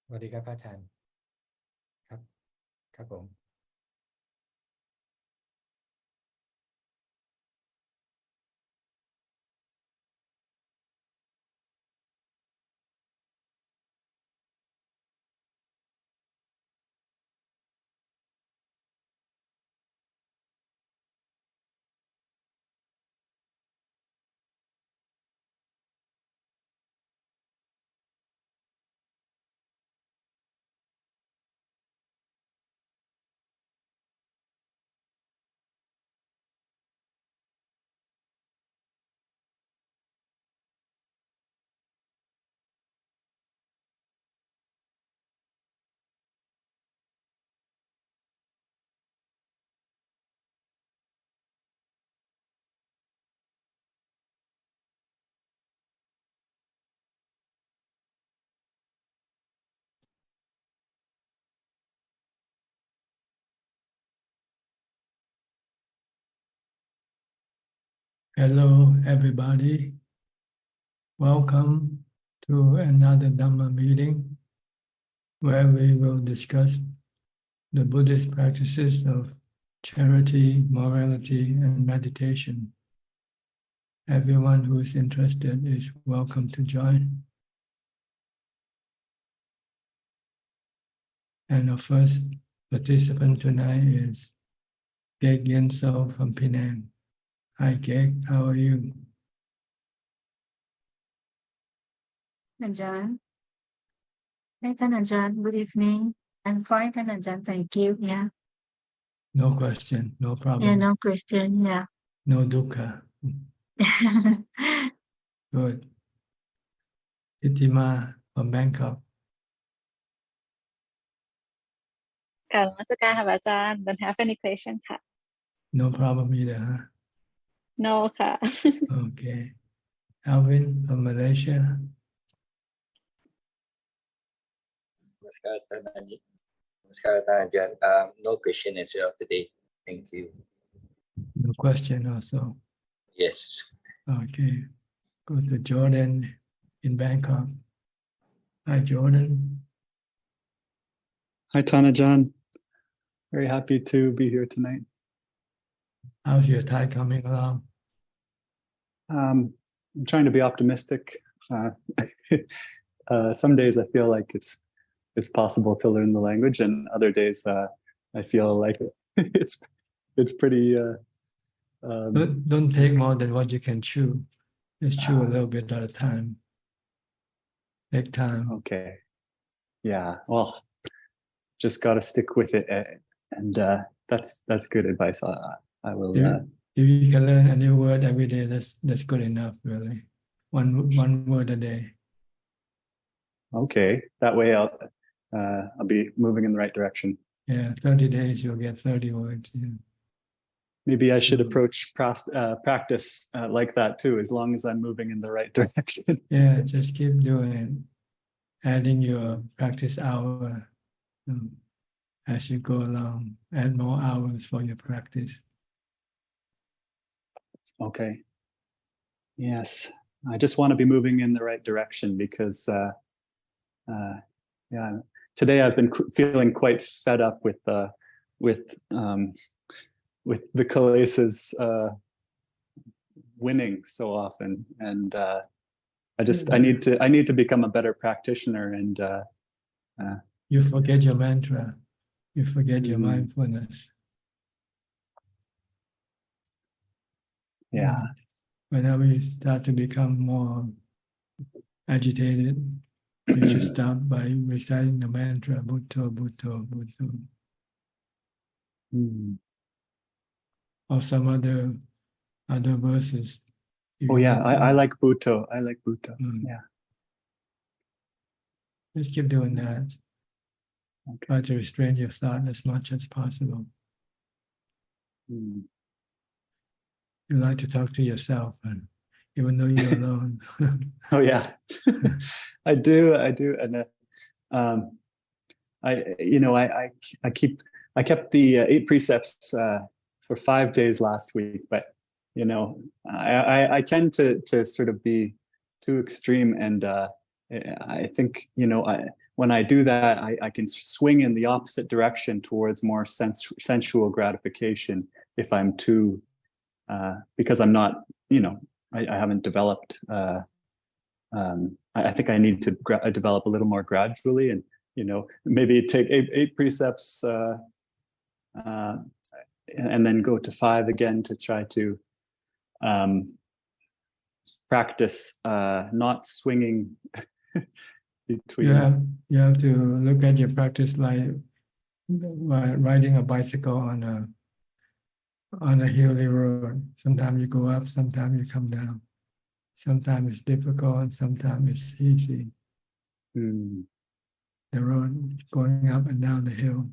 สวัสดีครับพระอาจารย์ครับครับผม Hello, everybody. Welcome to another Dhamma meeting where we will discuss the Buddhist practices of charity, morality, and meditation. Everyone who is interested is welcome to join. And our first participant tonight is Kek Yen So from Penang. Hi, Kek. How are you? Ajaan. Hi, Ajaan. Good evening. I'm fine, Ajaan. Thank you. Yeah. No question, no problem. Yeah, no question. Yeah. No dukkha. Good. Titima from Bangkok. กล่าวนมัสการค่ะอาจารย์ Don't have any question ค่ะ No problem either, huh? No ค่ะ Okay. Alvin from Malaysia. Namaskar, Ajahn. No question as well today. Thank you. No question also. Yes. Okay. Go to Jordan in Bangkok. Hi, Jordan. Hi, Tanajan. Very happy to be here tonight. How's your Thai coming along? I'm trying to be optimistic. Some days I feel like it's possible to learn the language, and other days I feel like it's pretty. Don't take more than what you can chew. Just chew a little bit at a time. Take time. Okay. Yeah. Well, just got to stick with it, and that's good advice. I will. If you can learn a new word every day, that's good enough, really. One word a day. Okay, that way I'll be moving in the right direction. Yeah, 30 days you'll get 30 words. Yeah. Maybe I should approach practice like that too, as long as I'm moving in the right direction. Yeah, just keep doing it, adding your practice hour as you go along. Add more hours for your practice. Okay. Yes, I just want to be moving in the right direction because, yeah, today I've been feeling quite fed up with the Kalases winning so often, and I need to become a better practitioner. And you forget your mantra, you forget your mindfulness. Yeah. Whenever you start to become more agitated, you should start by reciting the mantra Bhutto, Bhutto, Bhutto. Or some other verses. Oh yeah, I like Bhutto. I like Bhutto. Yeah. Just keep doing that. Okay. Try to restrain your thought as much as possible. You like to talk to yourself, even though you're alone. Oh yeah, I do, and I kept the 8 precepts for 5 days last week, but I tend to sort of be too extreme, and I think when I do that, I can swing in the opposite direction towards more sensual gratification if I'm too, because I'm not, I haven't developed. I think I need to develop a little more gradually, and maybe take eight precepts, and then go to 5 again to try to practice not swinging between. You have to look at your practice like riding a bicycle on a hilly road. Sometimes you go up, sometimes you come down. Sometimes it's difficult and sometimes it's easy. The road going up and down the hill.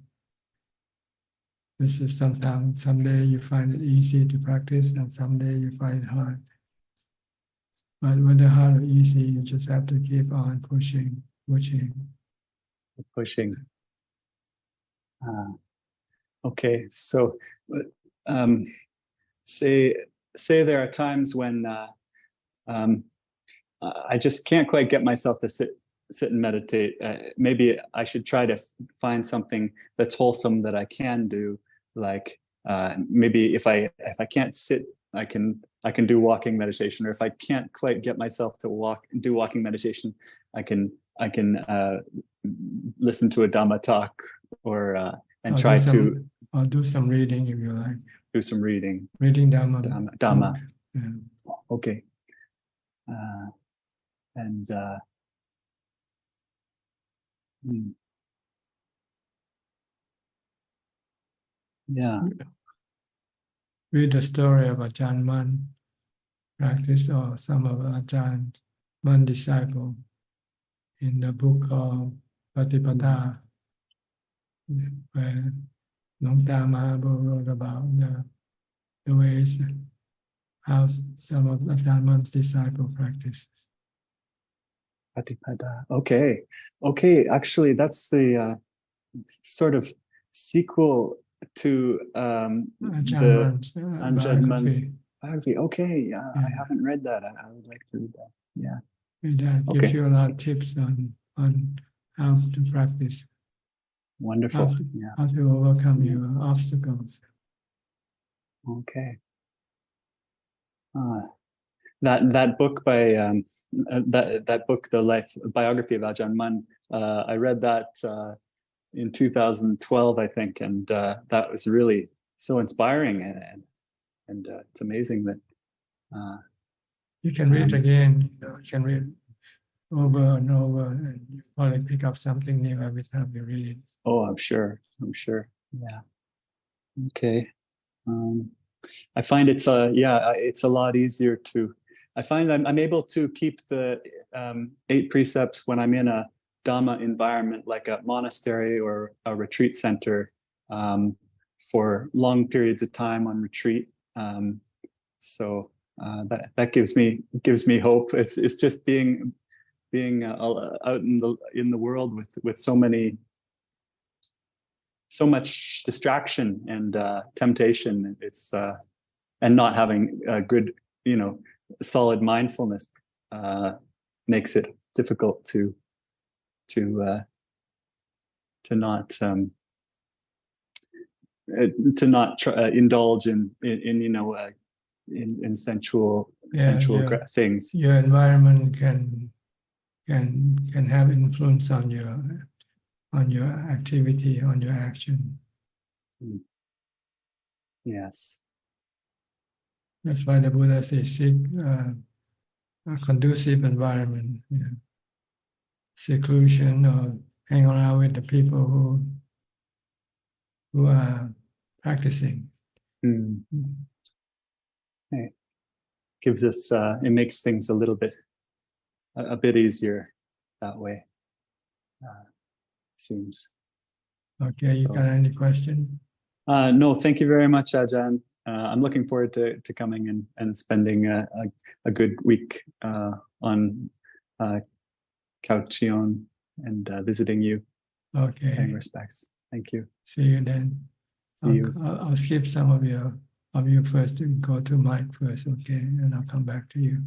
This is sometimes, someday you find it easy to practice and someday you find it hard. But whether hard or easy, you just have to keep on pushing. Okay, so say there are times when I just can't quite get myself to sit and meditate. Maybe I should try to find something that's wholesome that I can do. Like maybe if I can't sit, I can do walking meditation. Or if I can't quite get myself to do walking meditation, I can listen to a Dhammatalk or and try to. I'll do some reading if you like. Do some reading. Reading Dhamma. Dhamma. Yeah. Okay. Yeah. Read the story of Ajaan Man, practice or some of Ajaan Man disciple in the book of Patipada, where Long Mahaprabhu wrote about the ways how some of Ajaan Man's disciple practice. Patipada. Okay. Actually, that's the sort of sequel to Ajaan Man's biography. Okay, yeah, I haven't read that. I would like to read that. Yeah. That gives you a lot of tips on how to practice. Wonderful. How to overcome your obstacles. Okay. That book by that book, the life biography of Ajaan Man, I read that in 2012, I think, and that was really so inspiring, and it's amazing that you can read again. You can read over and over, and you probably pick up something new every time you read it. Oh, I'm sure. Yeah. Okay. I find it's a lot easier to. I find I'm able to keep the 8 precepts when I'm in a Dhamma environment, like a monastery or a retreat center, for long periods of time on retreat. So that gives me hope. It's just being out in the world with so much distraction and temptation. It's and not having a good, solid mindfulness makes it difficult to not indulge in sensual things. Your environment can have influence on your activity, on your action. Yes. That's why the Buddha says seek a conducive environment, seclusion, or hang around with the people who are practicing. It gives us, it makes things a bit easier that way. Seems. Okay, So, you got any question? No, thank you very much, Ajaan. I'm looking forward to coming and spending a good week on Khao Chion and visiting you. Okay. Paying respects. Thank you. See you then. See you. I'll skip some of you first and go to Mike first, okay? And I'll come back to you.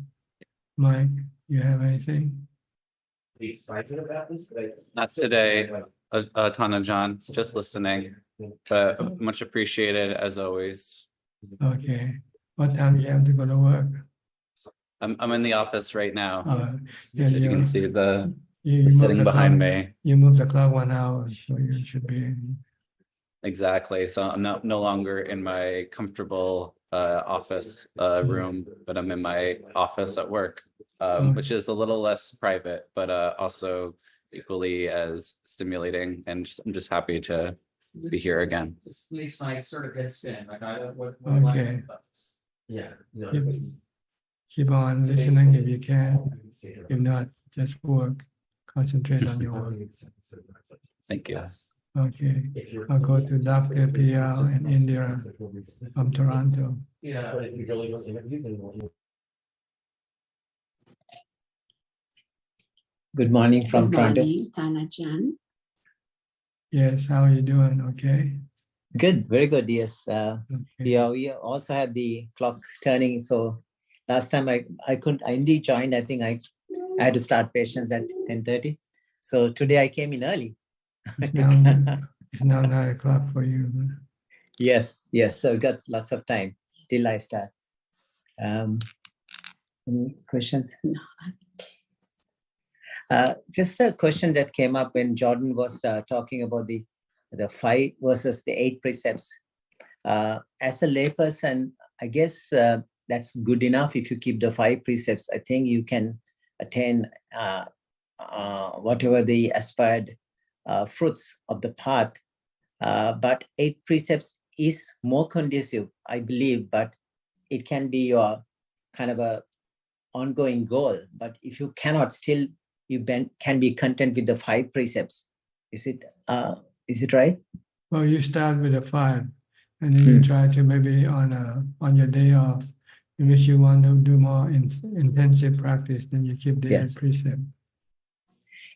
Mike, you have anything? excited about this? Not today, Ajaan, just listening, but much appreciated as always. Okay. What time you have to go to work? I'm in the office right now. Yeah, As you can see, the you sitting moved the behind clock- me. You moved the clock 1 hour, so you should be. Exactly. So I'm no longer in my comfortable office room, but I'm in my office at work, which is a little less private, but also equally as stimulating. And I'm just happy to be here again. Just makes my sort of head spin, like I don't, what. Okay. Yeah. Keep on listening if you can. If not, just work. Concentrate on your work. Thank you. Okay. I'll go to Dr. PL and Indira from Toronto. Yeah. But if you really don't interview, then Good morning from Good Toronto. morning, Ajaan. Yes, how are you doing? Okay. Good, very good. Yes. Okay. Yeah, we also had the clock turning. So last time I indeed joined. I think I had to start patients at 10:30. So today I came in early. It's now 9 o'clock for you. Yes. So got lots of time till I start. Any questions? No. Just a question that came up when Jordan was talking about the 5 versus the 8 precepts. As a layperson, I guess that's good enough. If you keep the 5 precepts, I think you can attain whatever the aspired fruits of the path. But 8 precepts is more conducive, I believe, but it can be your kind of a ongoing goal. But if you cannot, still you can be content with the 5 precepts. Is it right? Well, you start with a 5, and then you try to maybe on your day off, in which you want to do more intensive practice, then you keep the Yes. 8 precept.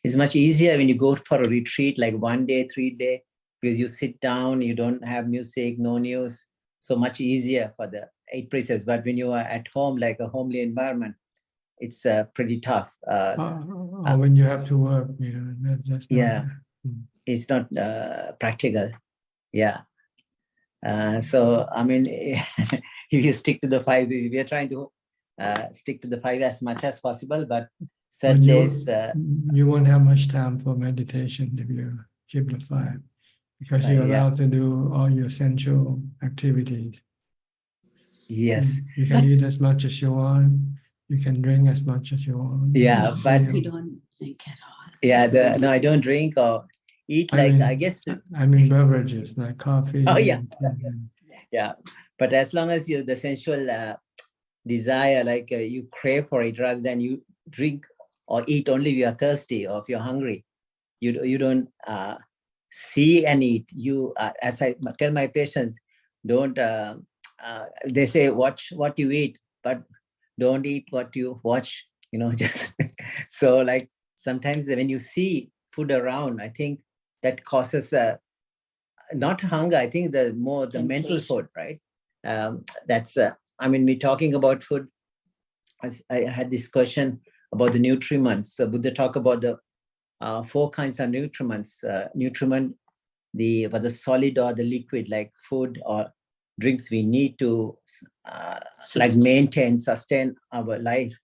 It's much easier when you go for a retreat, like 1 day, 3 day, because you sit down, you don't have music, no news. So much easier for the 8 precepts. But when you are at home, like a homely environment, it's pretty tough. Or when you have to work, that's Yeah. It's not practical. Yeah. So, I mean, if you stick to the 5, we are trying to stick to the 5 as much as possible, but certain days. You won't have much time for meditation if you keep the 5, because you're allowed to do all your essential activities. Yes. You can eat as much as you want. You can drink as much as you want. Yeah, but We don't drink at all. yeah, no, I don't drink or eat I guess. I mean beverages like coffee. Oh yeah. Yeah, but as long as the sensual desire, like you crave for it, rather than you drink or eat only if you are thirsty or if you're hungry, you don't see and eat. You, as I tell my patients, don't. They say watch what you eat, but don't eat what you watch. Just so like sometimes when you see food around, I think that causes not hunger. I think the mental food, right? That's I mean, we're talking about food. As I had this question about the nutriments. So Buddha talk about the 4 kinds of nutriments. Nutriment, whether solid or the liquid, like food or drinks we need to like sustain our life.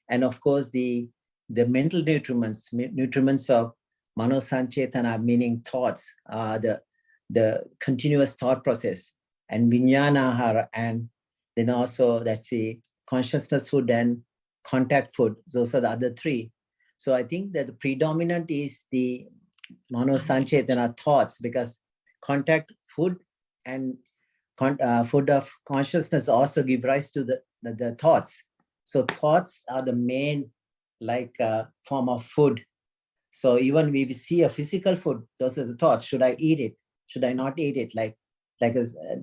And of course, the mental nutriments of mano sanchetana, meaning thoughts, the continuous thought process, and vijnanahara, and then also that's the consciousness food and contact food. Those are the other 3. So I think that the predominant is the mano sanchetana, thoughts, because contact food and food of consciousness also give rise to the thoughts. So thoughts are the main form of food. So even if we see a physical food, those are the thoughts. Should I eat it? Should I not eat it? Like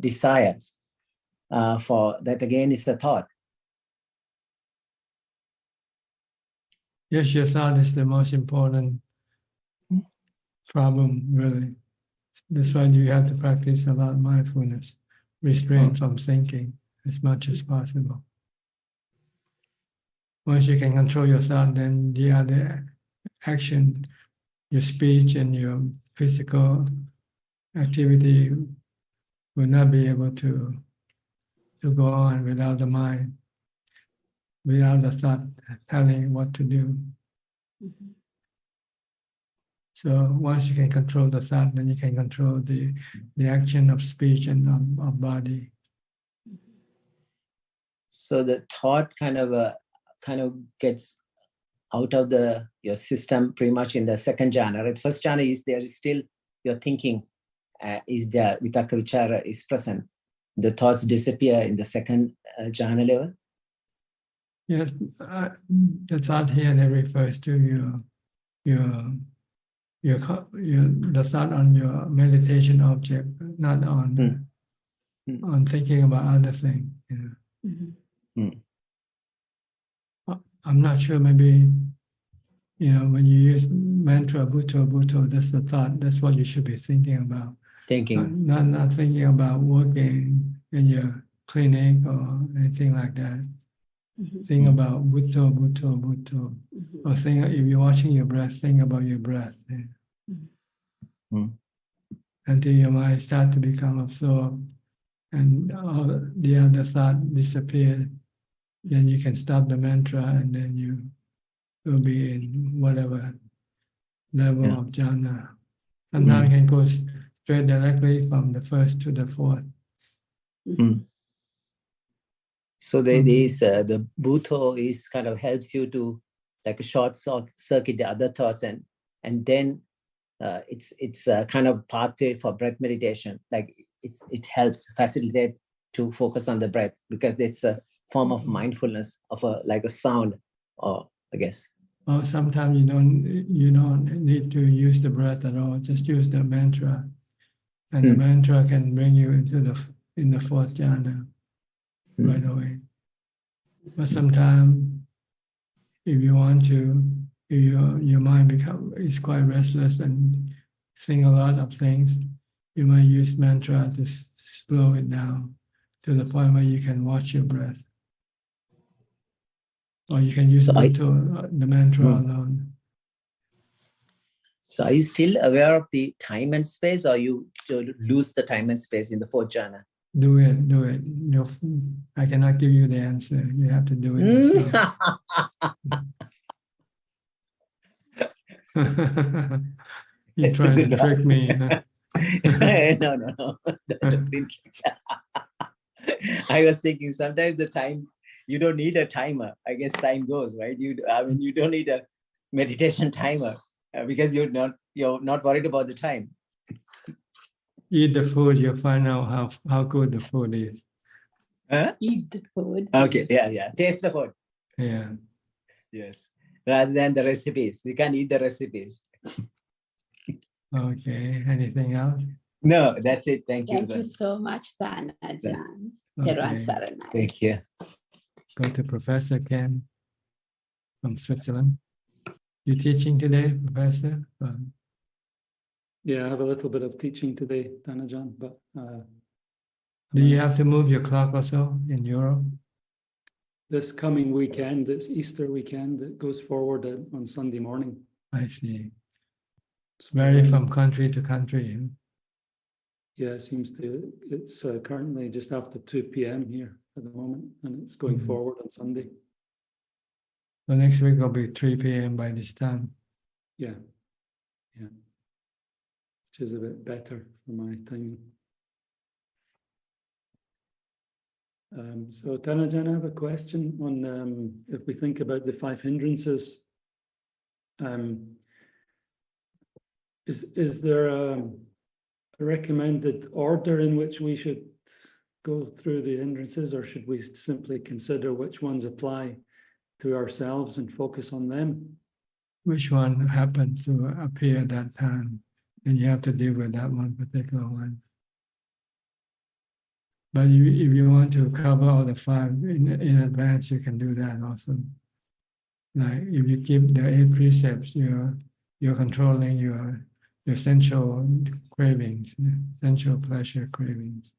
desires. For that again is the thought. Yes, your thought is the most important problem, really. That's why you have to practice a lot of mindfulness, restrain from thinking as much as possible. Once you can control your thought, then the other action, your speech and your physical activity will not be able to go on without the mind, without the thought telling what to do. Mhm. So once you can control the thought, then you can control the action of speech and of body. So the thought kind of gets out of your system pretty much in the second jhana. Right? First jhana is there is still your thinking is there, vitaka vichara is present. The thoughts disappear in the second jhana level. Yes, the thought here that refers to the thought on your meditation object, not on on thinking about other things. You know. I'm not sure. Maybe when you use mantra bhutto bhutto, that's the thought. That's what you should be thinking about. Thinking, not thinking about working in your clinic or anything like that. Think about bhutto bhutto bhutto, or think if you're watching your breath, think about your breath. Yeah. Until your mind starts to become absorbed and all the other thought disappear, then you can stop the mantra and then you will be in whatever level of jhana. Sometimes you can go straight directly from the first to the fourth. So there is the bhutto is kind of helps you to like a short circuit the other thoughts, and then it's a kind of pathway for breath meditation. Like it helps facilitate to focus on the breath because it's a form of mindfulness of like a sound, or I guess. Or sometimes you don't need to use the breath at all. Just use the mantra, and the mantra can bring you into the fourth jhana right away. But sometimes, if you want to, if your mind is quite restless and think a lot of things, you might use mantra to slow it down to the point where you can watch your breath. Or you can use the mantra alone. So are you still aware of the time and space, or you lose the time and space in the fourth jhana? Do it. I cannot give you the answer. You have to do it yourself. You trying to trick me. Huh? No. I was thinking sometimes the time, you don't need a timer. I guess time goes, right? You don't need a meditation timer because you're not worried about the time. Eat the food, you'll find out how good the food is. Huh? Eat the food. Okay, yeah. Taste the food. Yeah. Yes. Rather than the recipes. We can eat the recipes. Okay. Anything else? No, that's it. Thank you. Thank you so much, Ajaan. Okay. Thank you. Go to Professor Ken from Switzerland. You teaching today, Professor? Yeah, I have a little bit of teaching today, Dhanajan, but do you have to move your clock also in Europe? This coming weekend, it's Easter weekend, it goes forward on Sunday morning. I see. It's vary from country to country. Yeah, it's currently just after 2 p.m. here at the moment, and it's going forward on Sunday. So next week will be 3 p.m. by this time. Yeah. Which is a bit better for my timing. So Dhanajan, I have a question on if we think about the 5 hindrances. Is there a recommended order in which we should go through the hindrances, or should we simply consider which ones apply to ourselves and focus on them? Which one happened to appear at that time? And you have to deal with that one particular one. But if you want to cover all the 5 in advance, you can do that also. Like if you keep the 8 precepts, you're controlling your sensual cravings, sensual pleasure cravings.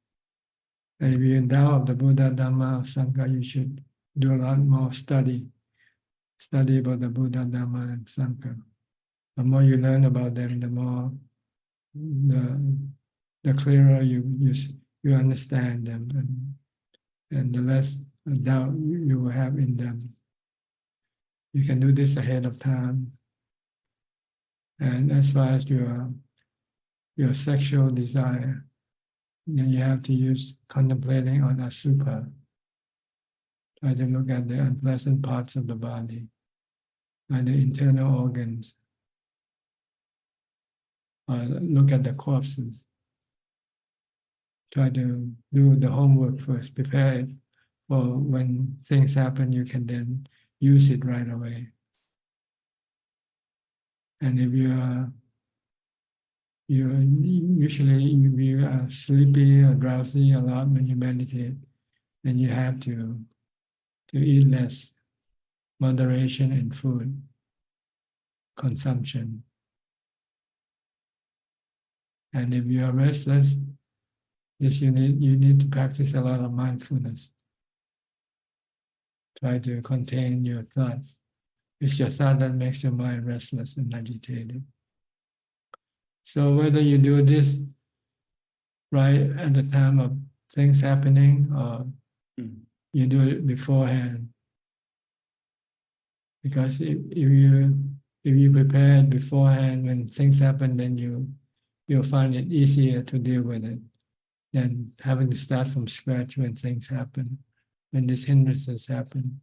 And if you're in doubt of the Buddha, Dhamma, or Sangha, you should do a lot more study about the Buddha, Dhamma, and Sangha. The more you learn about them, the more the clearer you understand them, and the less doubt you will have in them. You can do this ahead of time. And as far as your sexual desire, then you have to use contemplating on Asubha. Try to look at the unpleasant parts of the body, like the internal organs. Look at the corpses. Try to do the homework first, prepare it for when things happen, you can then use it right away. And if you are sleepy or drowsy a lot when you meditate, then you have to eat less, moderation in food consumption. And if you are restless, yes, you need to practice a lot of mindfulness. Try to contain your thoughts. It's your thought that makes your mind restless and agitated. So whether you do this right at the time of things happening or you do it beforehand, because if you prepare it beforehand when things happen, then you'll find it easier to deal with it than having to start from scratch when things happen. When these hindrances happen,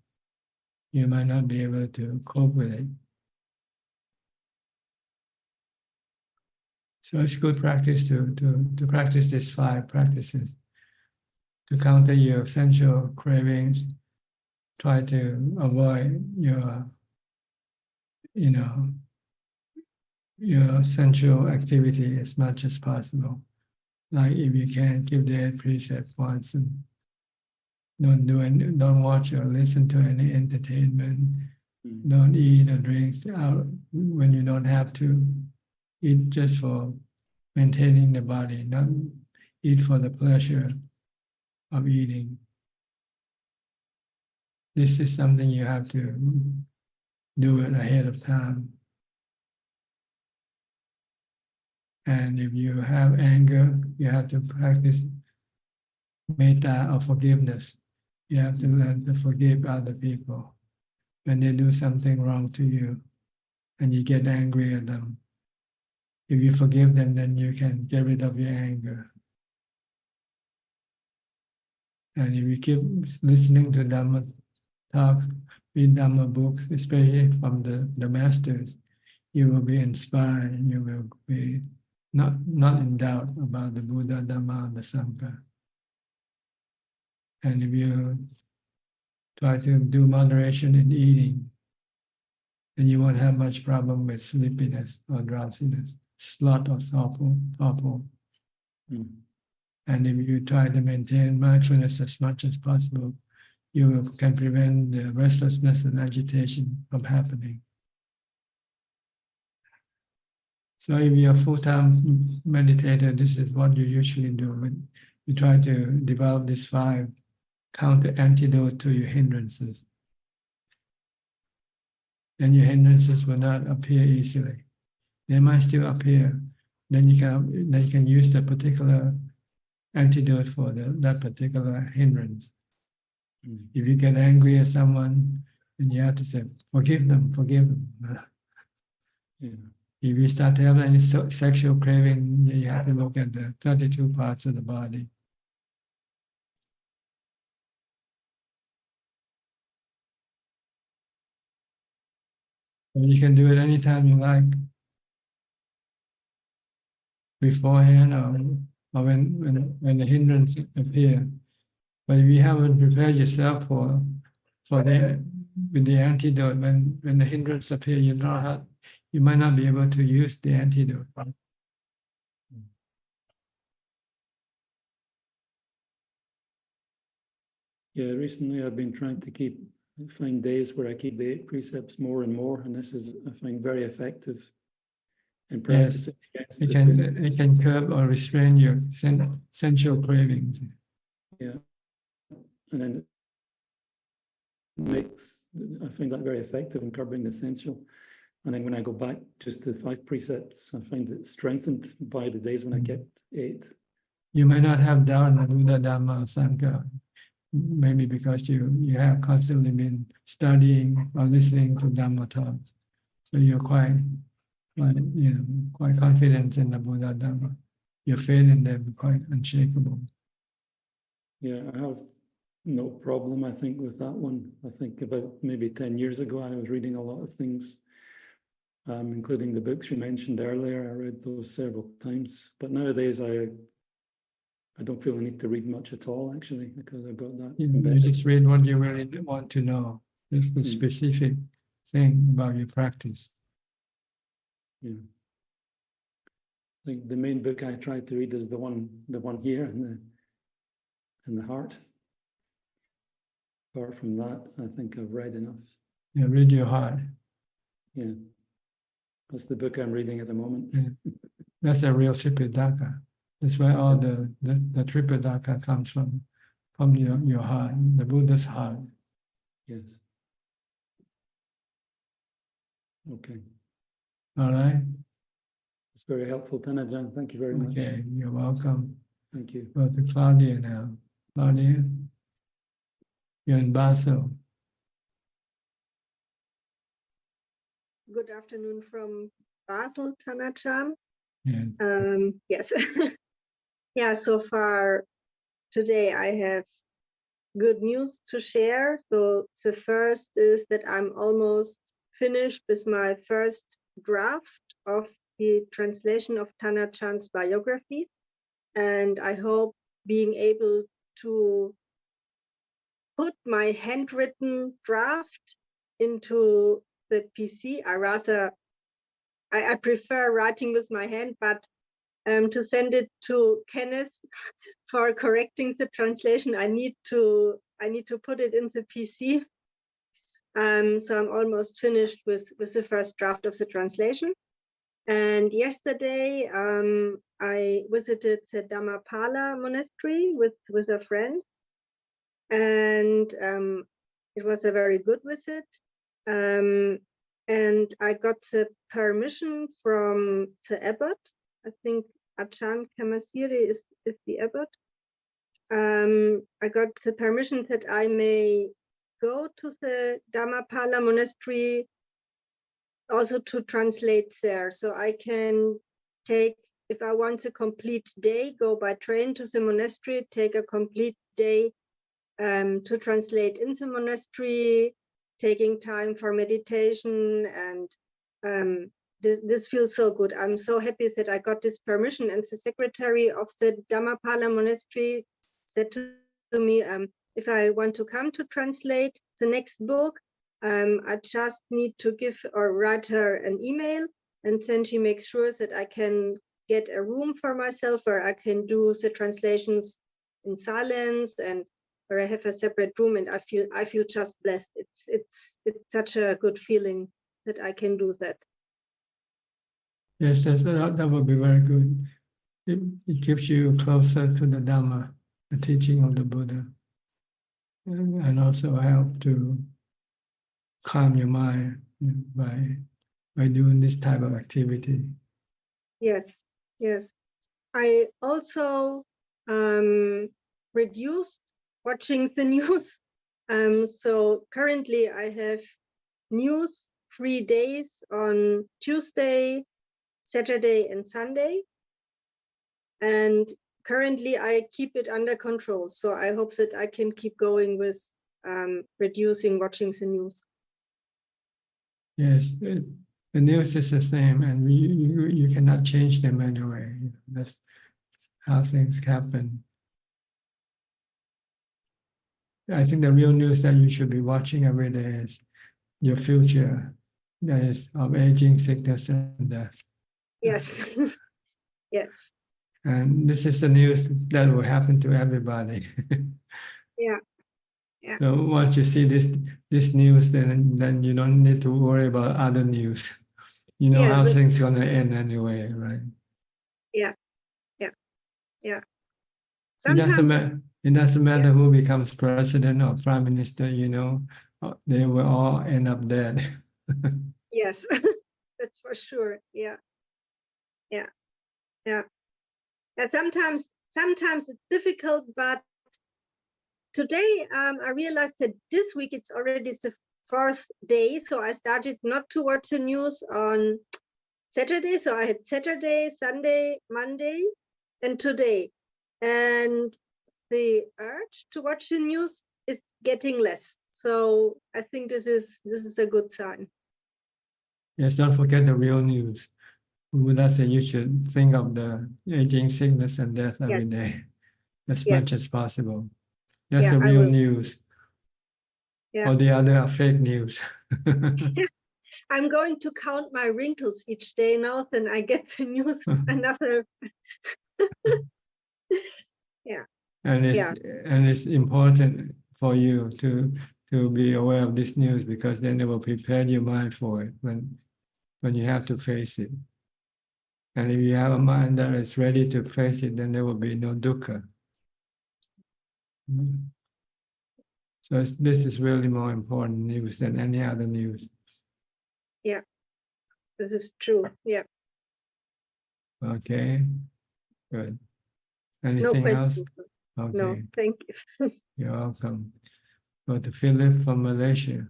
you might not be able to cope with it. So it's good practice to practice these 5 practices to counter your sensual cravings. Try to avoid your sensual activity as much as possible. Like if you can, give the 8 precepts once and don't watch or listen to any entertainment. Don't eat or drink out when you don't have to. Eat just for maintaining the body, not eat for the pleasure of eating. This is something you have to do it ahead of time. And if you have anger, you have to practice metta or forgiveness. You have to learn to forgive other people when they do something wrong to you and you get angry at them. If you forgive them, then you can get rid of your anger. And if you keep listening to Dhamma talks, read Dhamma books, especially from the masters, you will be inspired and you will be not in doubt about the Buddha, Dhamma, and the Sangha. And if you try to do moderation in eating, then you won't have much problem with sleepiness or drowsiness, sloth or torpor. And if you try to maintain mindfulness as much as possible, you can prevent the restlessness and agitation from happening. So if you're a full-time meditator, this is what you usually do. When you try to develop these 5 counter antidote to your hindrances. Then your hindrances will not appear easily. They might still appear. Then you can use the particular antidote for that particular hindrance. If you get angry at someone, then you have to say, forgive them. If you start to have any sexual craving, you have to look at the 32 parts of the body. And you can do it anytime you like, beforehand or when the hindrance appear. But if you haven't prepared yourself with the antidote, when the hindrance appear, you might not be able to use the antidote. Yeah, recently I've been trying to find days where I keep the 8 precepts more and more, and this is, I find, very effective in practicing. Yes, it can curb or restrain your sensual cravings. Yeah, and then I find that very effective in curbing the sensual. And then when I go back just to 5 precepts, I find it strengthened by the days when I kept 8. You may not have doubt in the Buddha, Dhamma, Sangha, maybe because you have constantly been studying or listening to Dhammatalk. So you're quite confident in the Buddha, Dhamma. Your faith in them is quite unshakable. Yeah, I have no problem, I think, with that one. I think about maybe 10 years ago, I was reading a lot of things, including the books you mentioned earlier. I read those several times. But nowadays, I don't feel I need to read much at all, actually, because I've got that. You just read what you really want to know. Just the specific thing about your practice. Yeah. I think the main book I try to read is the one here in the heart. Apart from that, I think I've read enough. Yeah, read your heart. Yeah. That's the book I'm reading at the moment. Yeah. That's a real Tripitaka. That's where all the Tripitaka comes from your heart, the Buddha's heart. Yes. Okay. All right. It's very helpful, Ajaan. Thank you very much. Okay, you're welcome. Thank you. Go to Claudia now. Claudia, you're in Basel. Good afternoon from Basel, Ajaan. Yeah. Yes. Yeah, so far today I have good news to share. So the first is that I'm almost finished with my first draft of the translation of Ajān's biography. And I hope being able to put my handwritten draft into the PC. I prefer writing with my hand, but to send it to Kenneth for correcting the translation, I need to put it in the PC. So I'm almost finished with the first draft of the translation. And yesterday I visited the Dhammapala monastery with a friend, and it was a very good visit. And I got the permission from the abbot. I think Ajaan Kamasiri is the abbot. I got the permission that I may go to the Dhammapala monastery also to translate there. So I can take, if I want a complete day, go by train to the monastery, take a complete day to translate in the monastery, taking time for meditation, and this feels so good. I'm so happy that I got this permission, and the secretary of the Dhammapala monastery said to me, if I want to come to translate the next book, I just need to give or write her an email, and then she makes sure that I can get a room for myself where I can do the translations in silence, and where I have a separate room, and I feel just blessed. It's such a good feeling that I can do that. Yes, that would be very good. It keeps you closer to the Dhamma, the teaching of the Buddha, and also help to calm your mind by doing this type of activity. Yes, yes. I also reduced watching the news. So currently I have news-free days on Tuesday, Saturday, and Sunday. And currently I keep it under control. So I hope that I can keep going with reducing watching the news. Yes, the news is the same, and you cannot change them anyway. That's how things happen. I think the real news that you should be watching every day is your future, that is of aging, sickness, and death. Yes, yes. And this is the news that will happen to everybody. Yeah. Yeah. So once you see this news, then you don't need to worry about other news. You know how things are gonna end anyway, right? Yeah, yeah, yeah. Sometimes it doesn't matter who becomes president or prime minister. They will all end up dead. Yes, That's for sure. Yeah. Sometimes it's difficult, but today I realized that this week it's already the fourth day. So I started not to watch the news on Saturday. So I had Saturday, Sunday, Monday, and today. And the urge to watch the news is getting less. So I think this is a good sign. Yes, don't forget the real news. Buddha said you should think of the aging, sickness, and death every day, as much as possible. That's Yeah, the I real will. news. Yeah. All the other are fake news. I'm going to count my wrinkles each day now, then I get the news another. Yeah. And Yeah. it's important for you to be aware of this news, because then it will prepare your mind for it when you have to face it. And if you have a mind that is ready to face it, then there will be no dukkha. So this is really more important news than any other news. Yeah, this is true. Yeah. Okay, good. No Anything else? question. Okay, No, thank you. you're welcome. Go to Philip from Malaysia.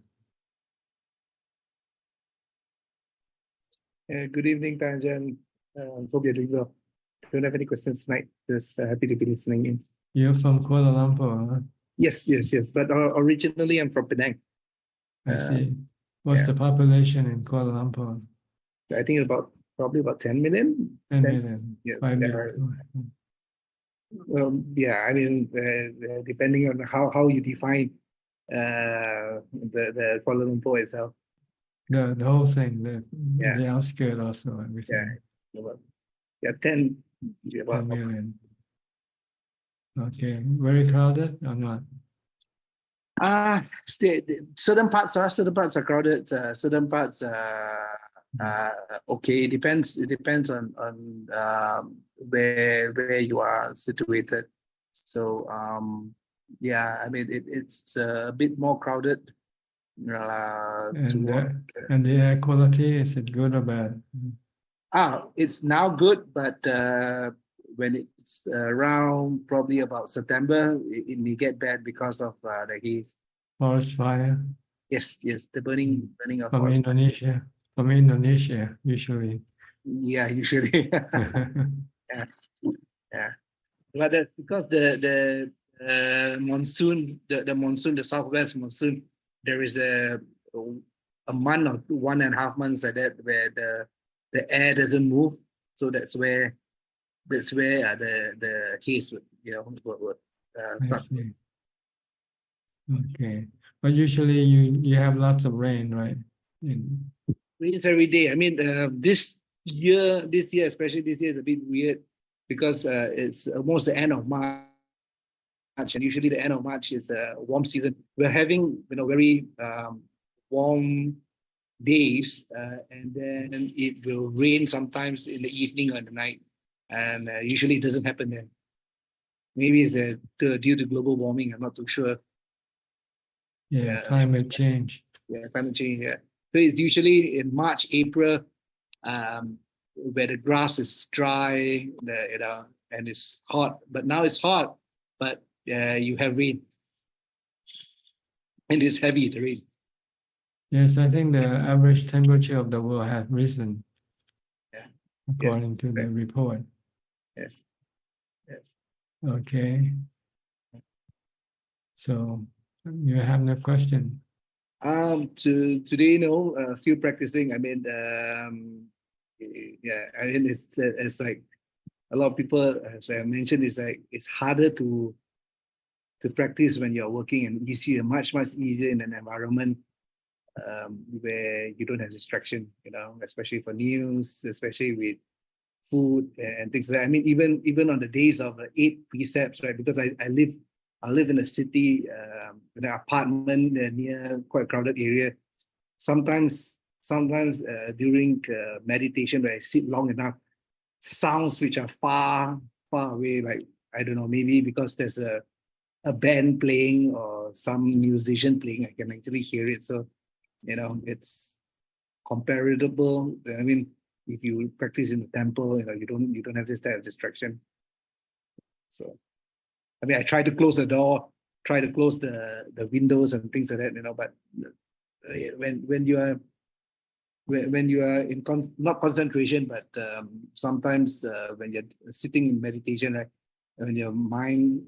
Good evening, Tanjan. Hope you're doing well. Don't have any questions tonight. Just happy to be listening in. You're from Kuala Lumpur, huh? Yes. But originally, I'm from Penang. I see. What's the population in Kuala Lumpur? I think probably about 10 million. 10 million. Yeah. 5 million. Yeah. I mean, depending on how you define the Kuala Lumpur itself. The whole thing, the outskirts also, everything. Yeah, 10 million. Okay, very crowded or not? Certain parts are crowded. Certain parts okay. It depends on where you are situated. So yeah, I mean it's a bit more crowded. And the air quality, is it good or bad? It's now good, but when it's around probably about September, it may get bad because of the heat. Forest fire? Yes, the burning of from forest. Indonesia, usually. Yeah, usually. yeah. But that's because the monsoon, the monsoon, the southwest monsoon, there is a month or 1.5 months like that where the air doesn't move, so that's where the case would start. Okay, but usually you have lots of rain, right? Rains every day. I mean, this year especially this year is a bit weird because it's almost the end of March, and usually the end of March is a warm season. We're having very warm days, and then it will rain sometimes in the evening or in the night, and usually it doesn't happen then. Maybe it's due to global warming. I'm not too sure. Yeah, climate change. Yeah, climate change. Yeah, so it's usually in March, April, where the grass is dry, and it's hot. But now it's hot, but you have rain, and it's heavy, the rain. Yes, I think the average temperature of the world has risen. Yeah. According to the report. Yes. Okay. So you have no question? Today, no, still practicing. I mean, yeah, I mean, it's like a lot of people, as I mentioned, it's harder to practice when you're working, and easier, much easier in an environment where you don't have distraction, especially for news, especially with food and things like that. I mean, even on the days of the 8 precepts, right? Because I live in a city, in an apartment near quite a crowded area. Sometimes during meditation, where I sit long enough, sounds which are far away, like, I don't know, maybe because there's a band playing or some musician playing, I can actually hear it. So, it's comparable. I mean, if you practice in the temple, you don't have this type of distraction. So, I mean, I try to close the door, try to close the windows and things like that, but when you are in not concentration, but sometimes when you're sitting in meditation, right, when your mind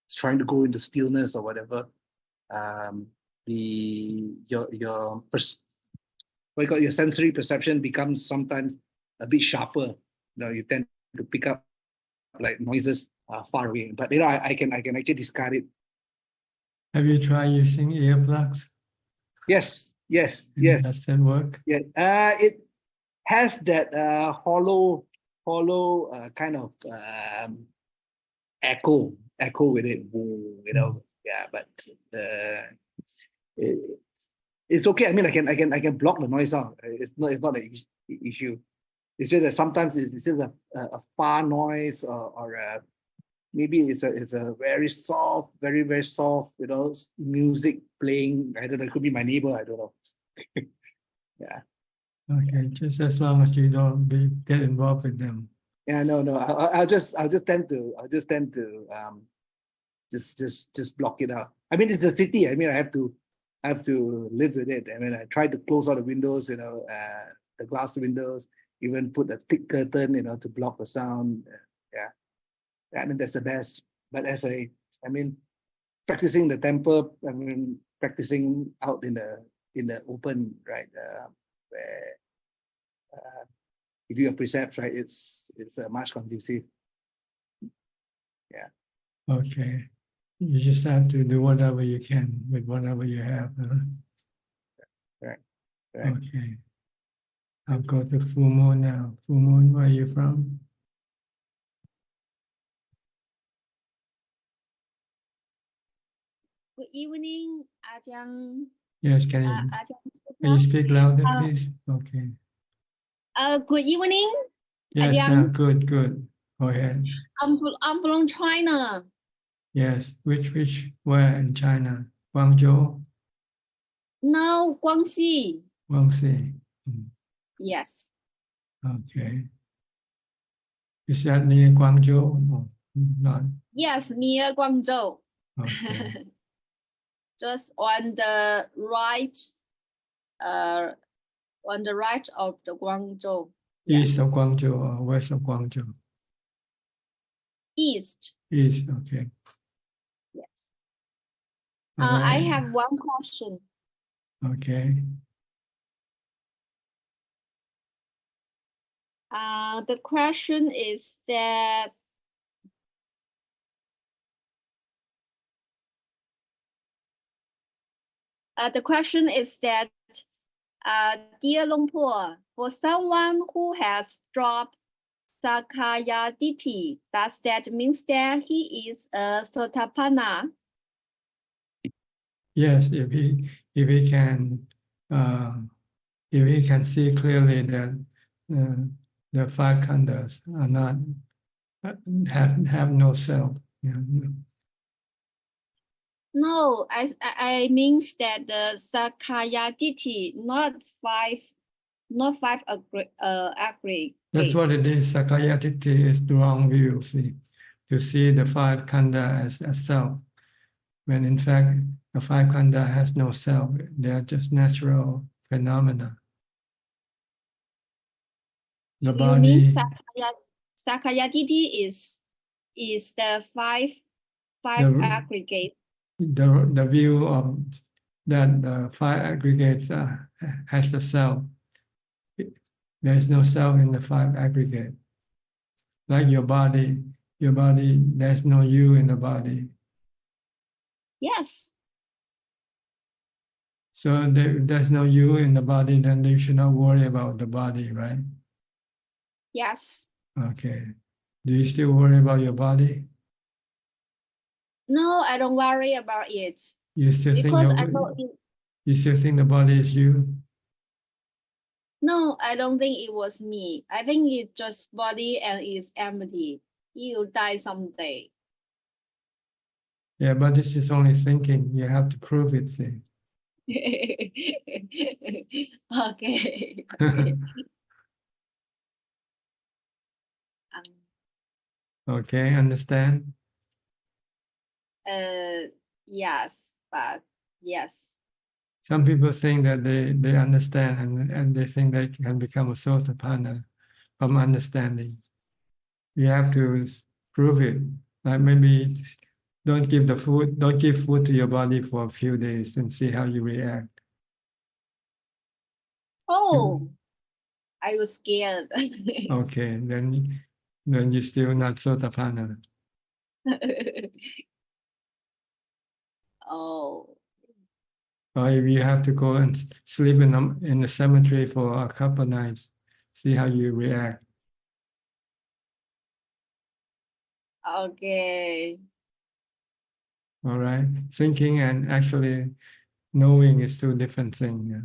is trying to go into stillness or whatever, your sensory perception becomes sometimes a bit sharper. You tend to pick up like noises far away, but I can actually discard it. Have you tried using earplugs? Yes. Does that work? Yeah, it has that hollow kind of echo with it, Yeah, but it's okay. I mean, I can block the noise out. It's not an issue. It's just that sometimes it's just a far noise or maybe it's a very soft, very, very soft, music playing. I don't know, it could be my neighbor, I don't know. Yeah. Okay, just as long as you don't get involved with them. Yeah, no. I'll just tend to just block it out. I mean, it's a city. I mean, I have to live with it. I mean, I try to close all the windows, the glass windows, even put a thick curtain, to block the sound. Yeah. I mean, that's the best. But I mean, practicing the temple, I mean, practicing out in the open, right, where you do your precepts, right, it's much conducive. Yeah. Okay. You just have to do whatever you can with whatever you have. Right. Okay. I'll go to Full Moon now. Full Moon, where are you from? Good evening, Ajaan. Yes, can you speak louder, please? Okay. Good evening. Yes, Ajaan. now good. Go ahead. I'm from China. Yes, where in China? Guangzhou? No, Guangxi. Guangxi. Yes. Okay. Is that near Guangzhou? No, not. Yes, near Guangzhou. Okay. Just on the right of the Guangzhou. East of Guangzhou or west of Guangzhou? East. East, okay. Yes. All right. I have one question. Okay. The question is that dear Lumpur, for someone who has dropped Sakaya Ditti, does that mean that he is a Sotapanna? Yes, if he can see clearly that the five khandhas are not have no self. Yeah. No, I means that the Sakaya Ditti, not five aggregates. That's what it is. Sakaya Ditti is the wrong view. To see the five khandha as self, when in fact the five khandha has no self. They are just natural phenomena. The You body. mean Sakaya Ditti is the five aggregates? The view of that the five aggregates has the self. There is no self in the five aggregate. Like your body, there's no you in the body. Yes. So there's no you in the body, then you should not worry about the body, right? Yes. Okay. Do you still worry about your body? No, I don't worry about it. You still you still think the body is you? No, I don't think it was me. I think it's just body and it's empty. You'll die someday. Yeah, but this is only thinking. You have to prove it. See? Okay. Okay, understand? Yes, but yes. Some people think that they understand and they think they can become a Sotapanna from understanding. You have to prove it. Like maybe don't give food to your body for a few days and see how you react. Oh, I was scared. Okay, then you're still not Sotapanna. Oh, Or if you have to go and sleep in the cemetery for a couple of nights, see how you react. okay. All right. Thinking and actually knowing is two different things. Yeah.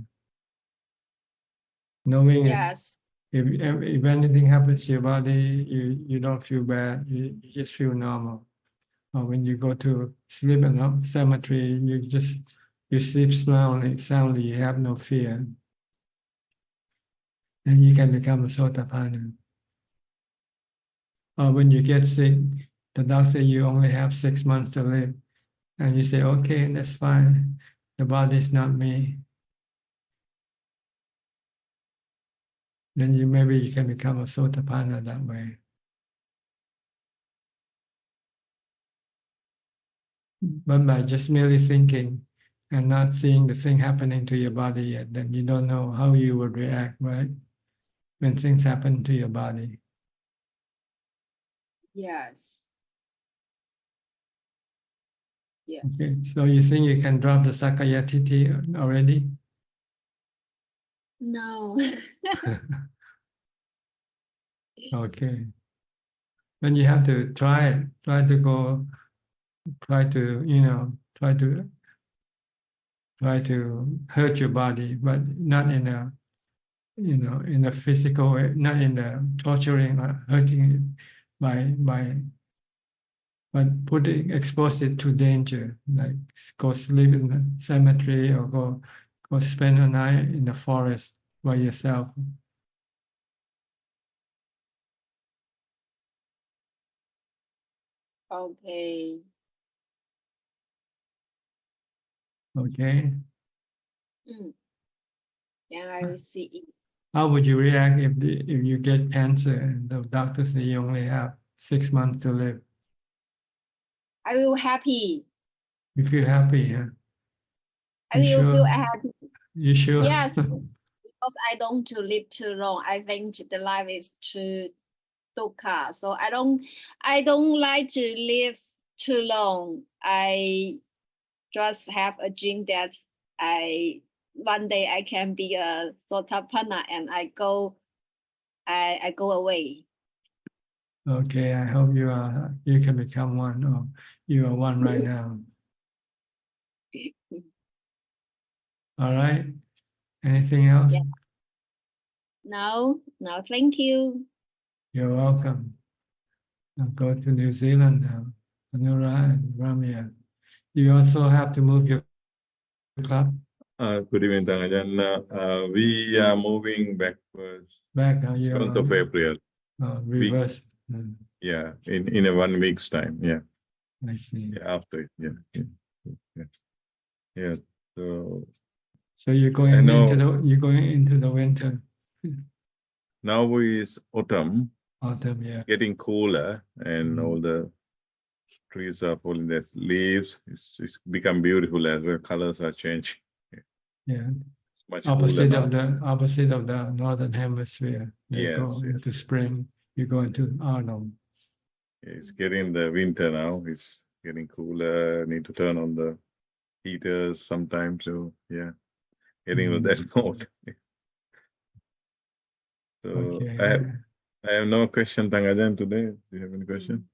Knowing is Yes. if anything happens to your body, you don't feel bad. You just feel normal. Or when you go to sleep in a cemetery, you sleep soundly. You have no fear. Then you can become a Sotapanna. Or when you get sick, the doctor you only have 6 months to live, and you say, okay, that's fine. The body is not me. Then maybe you can become a Sotapanna that way. But by just merely thinking and not seeing the thing happening to your body yet, then you don't know how you would react, right? When things happen to your body. Yes. Yes. Okay, so you think you can drop the Sakaya Titi already? No. Okay. Then you have to try it. Try to hurt your body, but not in a in a physical way, not in the torturing or hurting it but expose it to danger, like go sleep in the cemetery or go spend a night in the forest by yourself. Okay. Okay. Yeah, I will see it. How would you react if you get cancer and the doctor say you only have 6 months to live? I will happy. You feel happy, yeah? I will feel happy. You sure? Yes, because I don't to live too long. I think the life is too dukkha. So I don't like to live too long. I just have a dream that one day I can be a Sotapanna and I go away. Okay, I hope you can become one, or you are one right now. All right. Anything else? Yeah. No, thank you. You're welcome. I'll go to New Zealand now. Anura and Ramya. You also have to move your club? Good evening, Ajaan. We are moving backwards. Back now, you 7th of April. Reverse. Yeah, in a 1 week's time. Yeah. I see. Yeah, after it. Yeah. So you're going into the winter. Now is autumn. Autumn, yeah. Getting cooler, and all the trees are pulling their leaves. It's become beautiful as the colors are changing. Yeah. It's much opposite cooler of the northern hemisphere. They go into spring. You go into autumn. It's getting the winter now. It's getting cooler. Need to turn on the heaters sometimes. So yeah, getting to that mode. So Okay. I have no question, Ajaan, today. Do you have any question?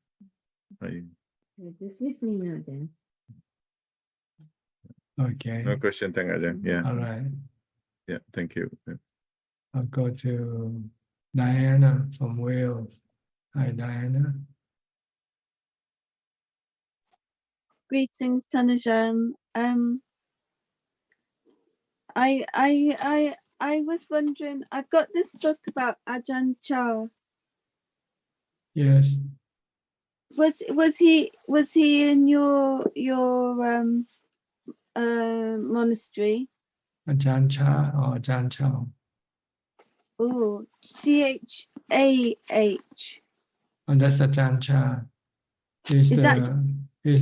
This is me now then. Okay. No question, Ajaan. Yeah. All right. Yeah, thank you. Yeah. I'll go to Diana from Wales. Hi, Diana. Greetings, Tanajan. I was wondering, I've got this book about Ajahn Chah. Yes, Was he in your monastery? Ajahn Chah or Ajahn Chao. Oh, CHAH. And that's Ajahn Chah. He's Is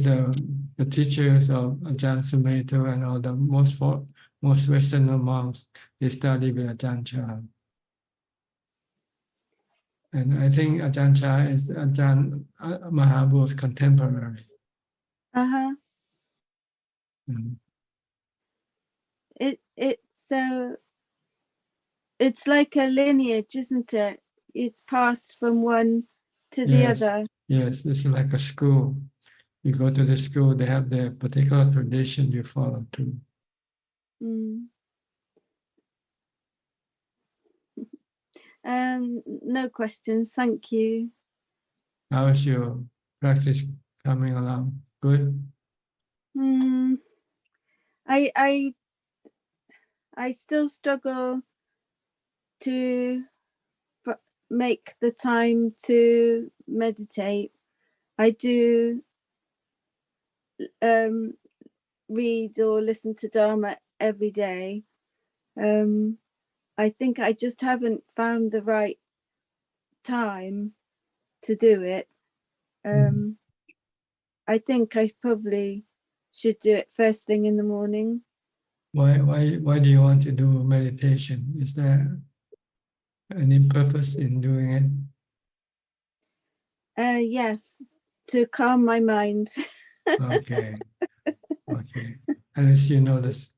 that the teachers of Ajahn Sumedho and all the most Western monks. They study with Ajahn Chah. And I think Ajahn Chah is Ajahn Mahabu's contemporary. uh-huh. Mm. It's like a lineage, isn't it? It's passed from one to the Yes, other. yes, it's like a school. You go to the school, they have their particular tradition you follow too. Mm. No questions, thank you. How is your practice coming along? Good? I still struggle to make the time to meditate. I do read or listen to Dharma every day. I think I just haven't found the right time to do it. I think I probably should do it first thing in the morning. Why do you want to do meditation? Is there any purpose in doing it? Yes, to calm my mind. Okay. Okay. Unless you know that's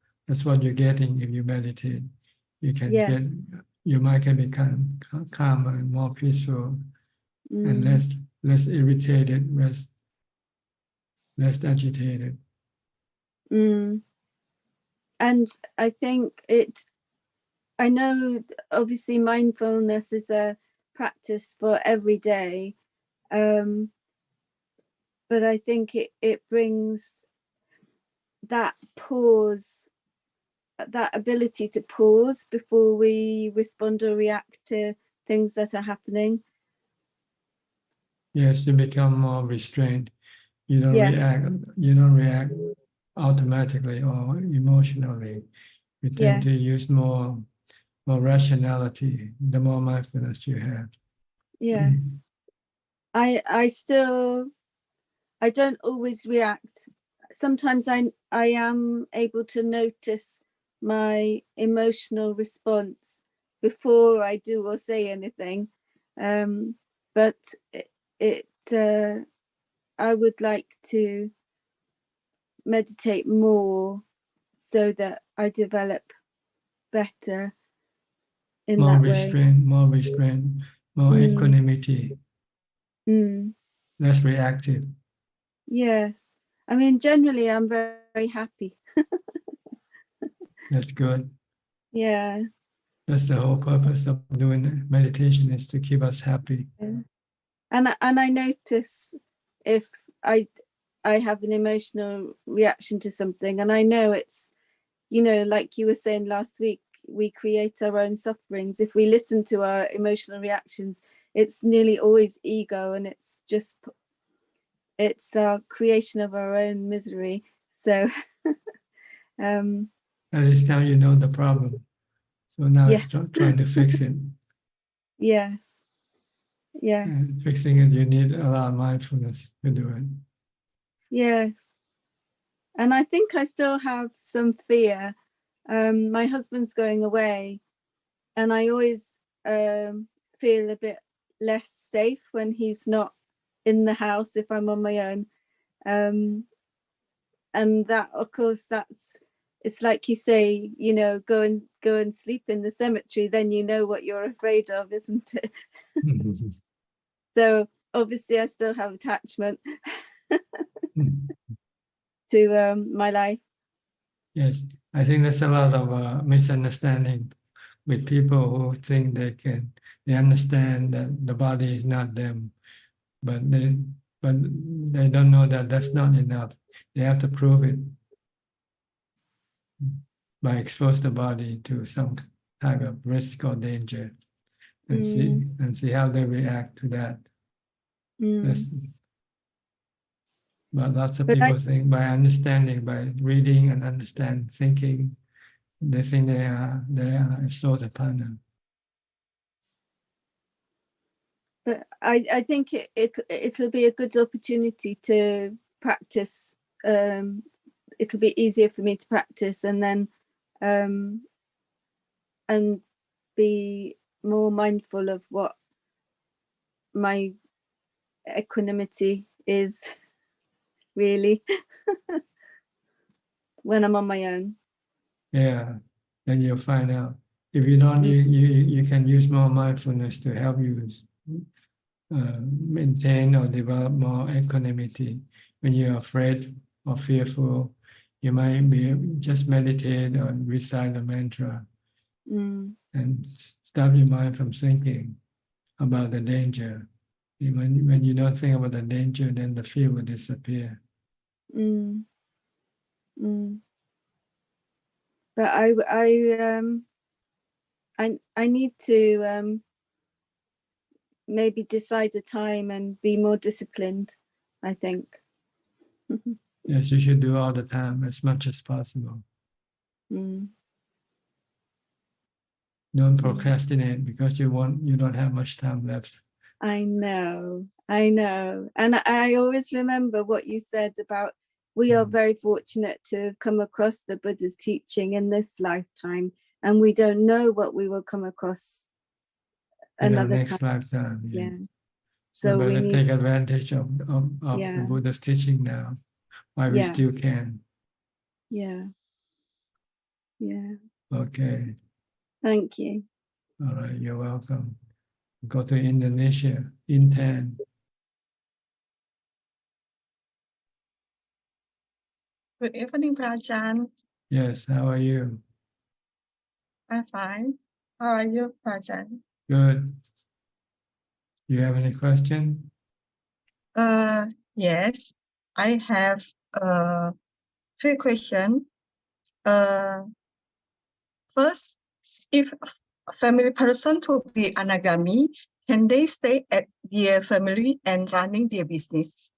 what you're getting if you meditate. You can Yeah. get your mind can become calmer and more peaceful and less irritated, less agitated. And I think I know obviously mindfulness is a practice for every day, but I think it brings that pause, that ability to pause before we respond or react to things that are happening. Yes, to become more restrained. You don't Yes. react automatically or emotionally. You tend to Yes. use more rationality the more mindfulness you have. Yes. I don't always react. Sometimes I am able to notice my emotional response before I do or say anything. But I would like to meditate more so that I develop better in More that restraint, more equanimity, less reactive. Yes. I mean, generally, I'm very, very happy. That's good. Yeah. That's the whole purpose of doing meditation, is to keep us happy. Yeah. And I notice if I have an emotional reaction to something, and I know it's, like you were saying last week, we create our own sufferings. If we listen to our emotional reactions, it's nearly always ego, and it's our creation of our own misery. So at least now you know the problem. So now yes. it's trying to fix it. Yes. Yes. And fixing it, you need a lot of mindfulness to do it. Yes. And I think I still have some fear. My husband's going away, and I always feel a bit less safe when he's not in the house if I'm on my own. And that, of course, it's like you say, go and sleep in the cemetery, then you know what you're afraid of, isn't it? So obviously I still have attachment to my life. Yes, I think there's a lot of misunderstanding with people who think they understand that the body is not them, but they don't know that that's not enough. They have to prove it by expose the body to some type of risk or danger, and see how they react to that. That's, but lots of But people think by understanding, by reading and thinking, they think they are a Sotapanna. But I think it'll be a good opportunity to practice. It'll be easier for me to practice, and then and be more mindful of what my equanimity is really when I'm on my own. Yeah, then you'll find out. If you don't, you can use more mindfulness to help you maintain or develop more equanimity. When you're afraid or fearful, you might be just meditate or recite a mantra and stop your mind from thinking about the danger. When you don't think about the danger, then the fear will disappear. But I need to maybe decide a time and be more disciplined, I think. Yes, you should do all the time as much as possible. Don't procrastinate because you don't have much time left. I know. And I always remember what you said about we are very fortunate to have come across the Buddha's teaching in this lifetime, and we don't know what we will come across another next time. lifetime. Yeah. So we better need take advantage of the Buddha's teaching now, while we still can. Yeah. Okay. Thank you. All right, you're welcome. Go to Indonesia, Intan. Good evening, Prajan. Yes, how are you? I'm fine. How are you, Prajan? Good. You have any question? Yes, I have 3 questions. First, if a family person to be anagami, can they stay at their family and running their business?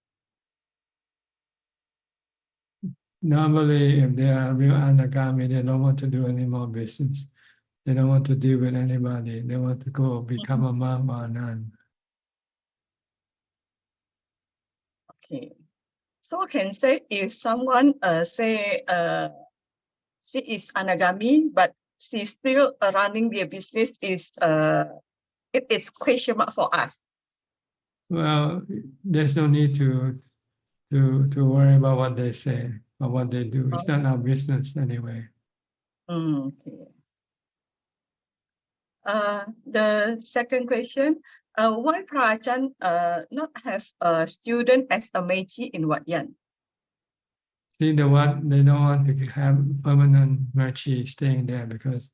Normally, if they are real anagami, they don't want to do any more business. They don't want to deal with anybody. They want to go become a monk or a nun. Okay. So I can say if someone say she is anagami, but she's still running their business, it is question mark for us. Well, there's no need to worry about what they say or what they do. It's not our business anyway. Okay. The second question, why Prajan not have a student as a Meiji in Wat Yan? See, they don't want to have permanent merchi staying there because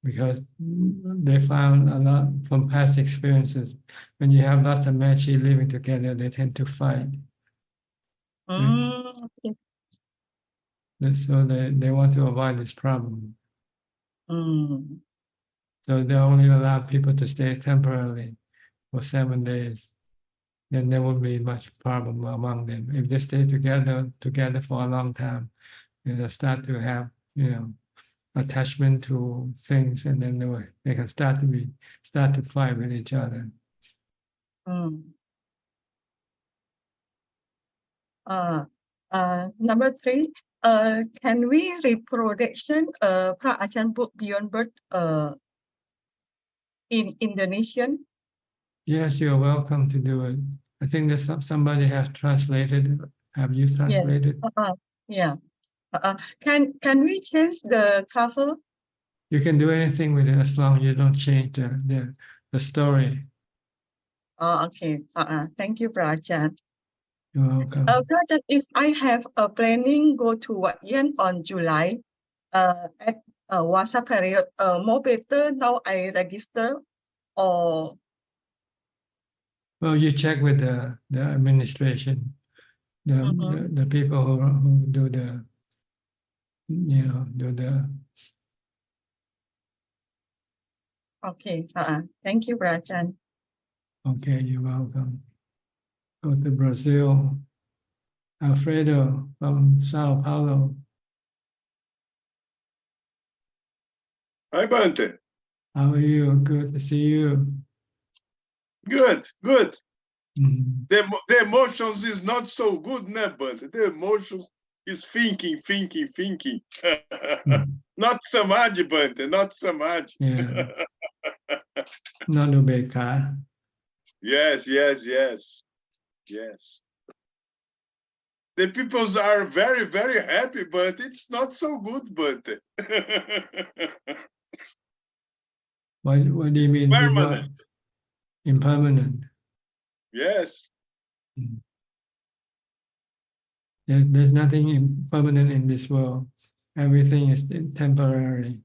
they found a lot from past experiences. When you have lots of merchi living together, they tend to fight. Okay. So they want to avoid this problem. So they only allow people to stay temporarily for 7 days. Then there won't be much problem among them. If they stay together for a long time, they'll start to have, attachment to things, and then they can start to fight with each other. Number 3, can we reproduction Pra Ajahn book Beyond Birth in Indonesian? Yes, you're welcome to do it. I think that somebody has translated. Have you translated? Yes. Yeah. Can we change the cover? You can do anything with it as long as you don't change the story. Okay. Thank you, Prajan. You're welcome. Prajan, if I have a planning go to Wat Yan on July, at Wasa period, more better now I register or? Well, you check with the administration, the people who do do the. Okay. Thank you, Ajahn. Okay, you're welcome. Go to Brazil. Alfredo from Sao Paulo. Hi, Bante. How are you? Good to see you. Good, good. Mm-hmm. The emotions is not so good, né, Bante? The emotions is thinking. Not samadhi, Bante, not samadhi. Yeah. Not ubeka. Yes. The peoples are very, very happy, but it's not so good, Bante. What do you mean? Permanent. Impermanent. Yes. There's nothing impermanent in this world. Everything is temporary.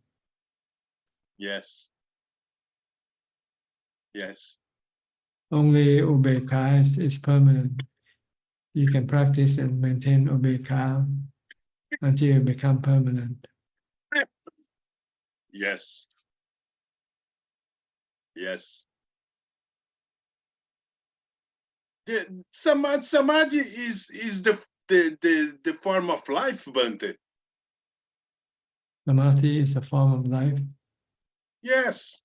Yes. Only ubeka is permanent. You can practice and maintain ubeka until you become permanent. Yes. The samadhi is the form of life, Bante. Samadhi is a form of life. Yes.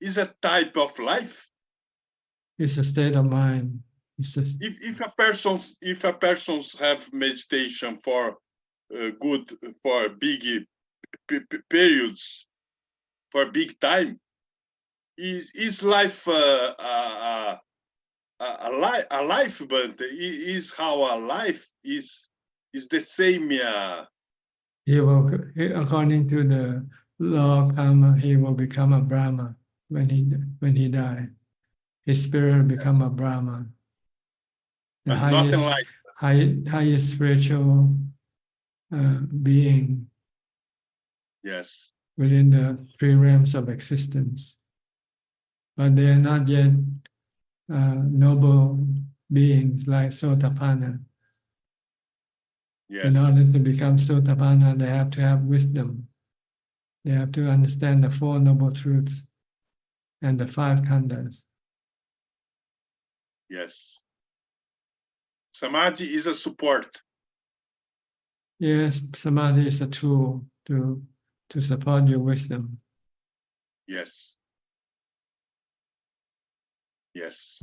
Is a type of life. It's a state of mind. If a person have meditation for for big periods, for big time, is life a life, but is how a life is the same. He will, according to the law of karma, he will become a Brahma when he dies. His spirit will become a Brahma. The highest spiritual being. Yes. Within the three realms of existence. But they are not yet noble beings like Sotapanna. Yes. In order to become Sotapanna, they have to have wisdom. They have to understand the Four Noble Truths and the five khandhas. Yes. Samadhi is a support. Yes, samadhi is a tool to support your wisdom. Yes.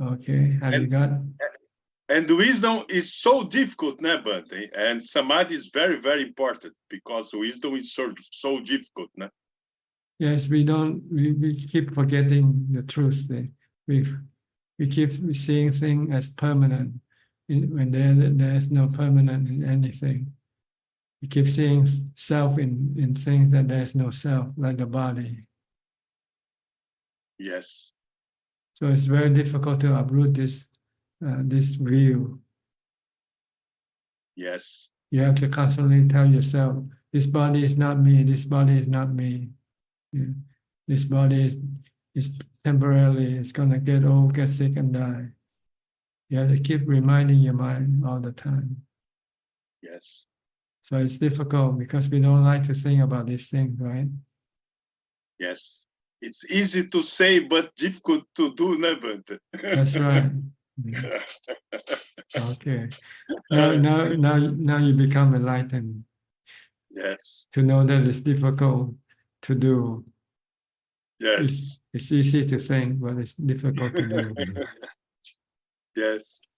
Okay, you got? And wisdom is so difficult, né, Bante? And samadhi is very, very important because wisdom is so difficult, né? Yes, we keep forgetting the truth. We keep seeing things as permanent when there is no permanent in anything. We keep seeing self in things that there is no self, like the body. Yes. So it's very difficult to uproot this view. Yes. You have to constantly tell yourself, this body is not me, this body is not me. Yeah. This body is temporarily, it's going to get old, get sick, and die. You have to keep reminding your mind all the time. Yes. So it's difficult because we don't like to think about these things, right? Yes. It's easy to say, but difficult to do, né, Bante? That's right. Okay. Now you become enlightened. Yes. To know that it's difficult to do. Yes. It's easy to think, but it's difficult to do. Yes.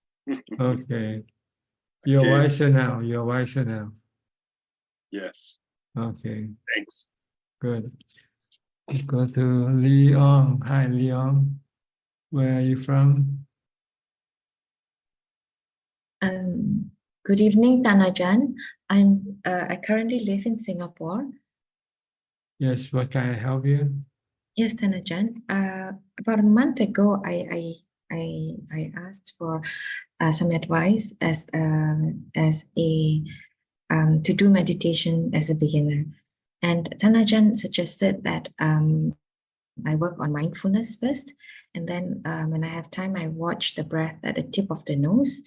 Okay. You're wiser now. You're wiser now. Yes. Okay. Thanks. Good. Go to Leon. Hi, Leon. Where are you from? Good evening, Ajaan. I currently live in Singapore. Yes, what can I help you? Yes, Ajaan. About a month ago, I asked for some advice as a to do meditation as a beginner, and Ajaan suggested that I work on mindfulness first, and then when I have time, I watch the breath at the tip of the nose.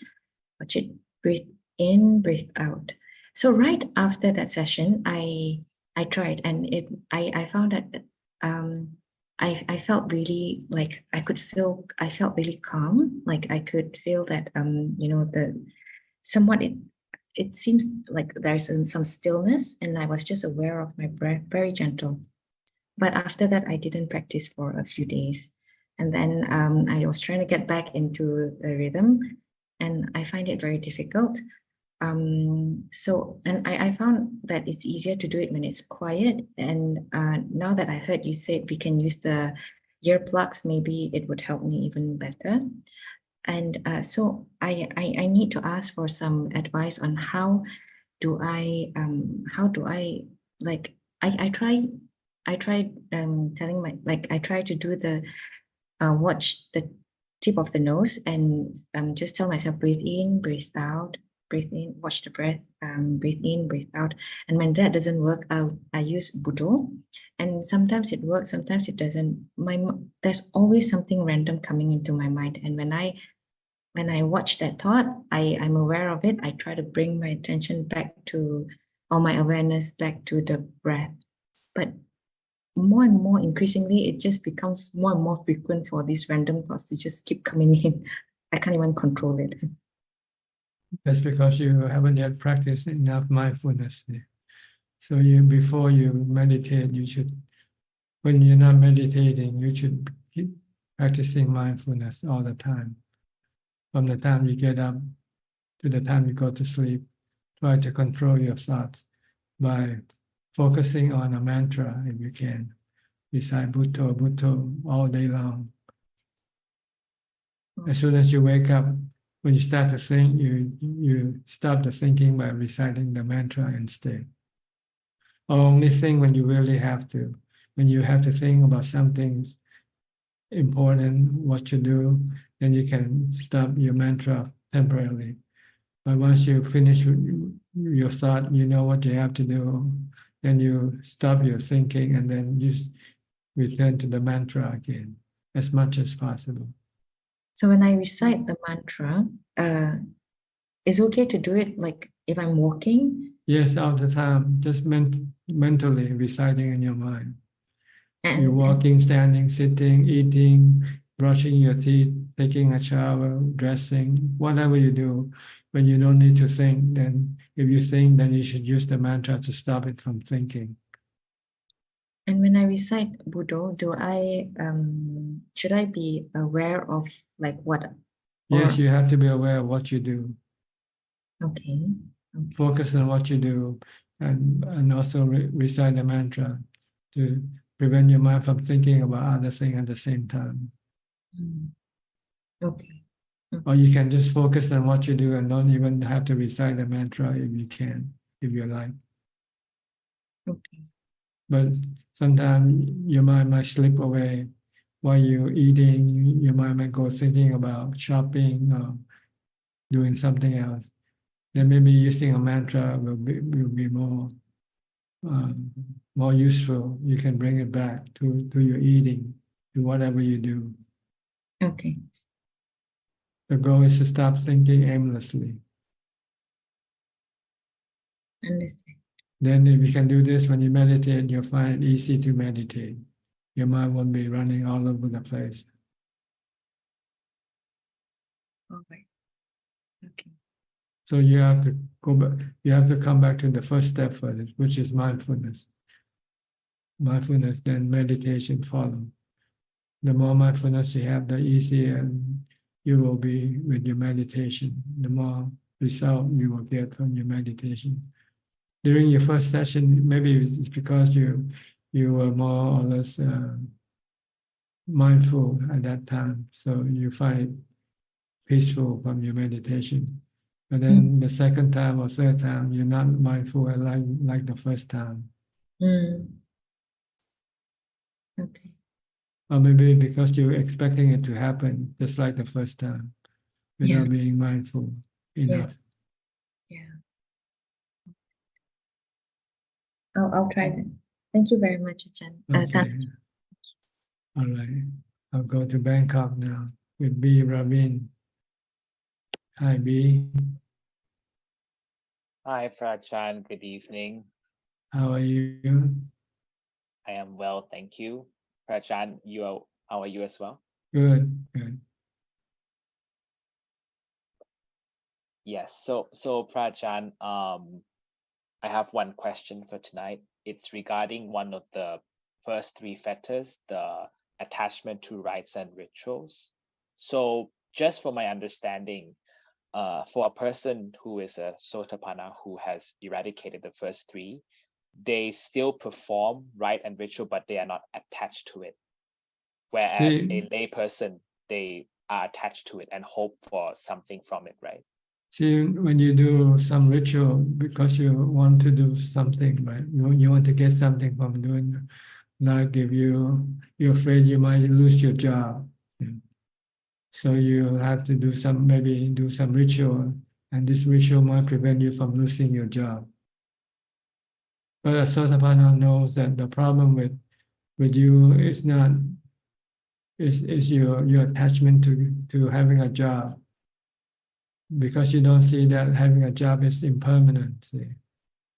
Watch it breathe in, breathe out. So right after that session, I tried, and I found that I felt really like I felt really calm. Like I could feel that you know, somewhat it seems like there's some stillness, and I was just aware of my breath, very gentle. But after that, I didn't practice for a few days, and then I was trying to get back into the rhythm, and I find it very difficult. So, and I found that it's easier to do it when it's quiet. And now that I heard you say we can use the earplugs, maybe it would help me even better. And so I need to ask for some advice on how do I like, I tried telling my, like, I try to do the watch the tip of the nose and just tell myself, breathe in, breathe out, breathe in, watch the breath, breathe in, breathe out. And when that doesn't work, I use Budo, and sometimes it works, sometimes it doesn't. There's always something random coming into my mind, and when I watch that thought, I'm aware of it. I try to bring my attention back to, or my awareness back to the breath. But more and more increasingly, it just becomes more and more frequent for these random thoughts to just keep coming in. I can't even control it. That's because you haven't yet practiced enough mindfulness. So before you meditate, you should, when you're not meditating, you should keep practicing mindfulness all the time. From the time you get up to the time you go to sleep, try to control your thoughts by focusing on a mantra if you can. Recite Bhutto, Bhutto all day long. As soon as you wake up, when you start to think, you stop the thinking by reciting the mantra instead. Or only think when you really have to. When you have to think about something important, what to do, then you can stop your mantra temporarily. But once you finish your thought, you know what you have to do, then you stop your thinking and then just return to the mantra again as much as possible. So when I recite the mantra, it's okay to do it like if I'm walking? Yes, all the time, just mentally reciting in your mind. You're walking, standing, sitting, eating, brushing your teeth, taking a shower, dressing, whatever you do. When you don't need to think, then if you think, then you should use the mantra to stop it from thinking. And when I recite Budo, should I be aware of like what? Yes, you have to be aware of what you do. Okay. Focus on what you do, and also recite the mantra to prevent your mind from thinking about other things at the same time. Okay. Or you can just focus on what you do and don't even have to recite the mantra if you can, if you like. Okay. But sometimes your mind might slip away while you're eating. Your mind might go thinking about shopping or doing something else. Then maybe using a mantra will be more useful. You can bring it back to your eating, to whatever you do. Okay. The goal is to stop thinking aimlessly. Understand. Then if you can do this when you meditate, you'll find it easy to meditate. Your mind won't be running all over the place. All right. Okay. So you have to go back, you have to come back to the first step first, which is mindfulness. Mindfulness, then meditation follow. The more mindfulness you have, the easier you will be with your meditation. The more result you will get from your meditation. During your first session, maybe it's because you were more or less mindful at that time, so you find it peaceful from your meditation. But then the second time or third time, you're not mindful like the first time. Okay. Or maybe because you're expecting it to happen just like the first time, without being mindful enough. Yeah. I'll try that. Thank you very much, Ajahn. Okay. All right. I'll go to Bangkok now with B. Ravin. Hi, B. Hi, Prachan. Good evening. How are you? I am well, thank you. Prachan, how are you as well? Good, good. Yes. So Prachan, I have one question for tonight. It's regarding one of the first three fetters, the attachment to rites and rituals. So just for my understanding, for a person who is a Sotapanna who has eradicated the first three, they still perform rite and ritual, but they are not attached to it. Whereas a lay person, they are attached to it and hope for something from it, right? See, when you do some ritual because you want to do something, right? You want to get something from doing, like if you're afraid you might lose your job. So you have to do maybe do some ritual, and this ritual might prevent you from losing your job. But a Sotapanna knows that the problem with you is not is your attachment to having a job, because you don't see that having a job is impermanent. See?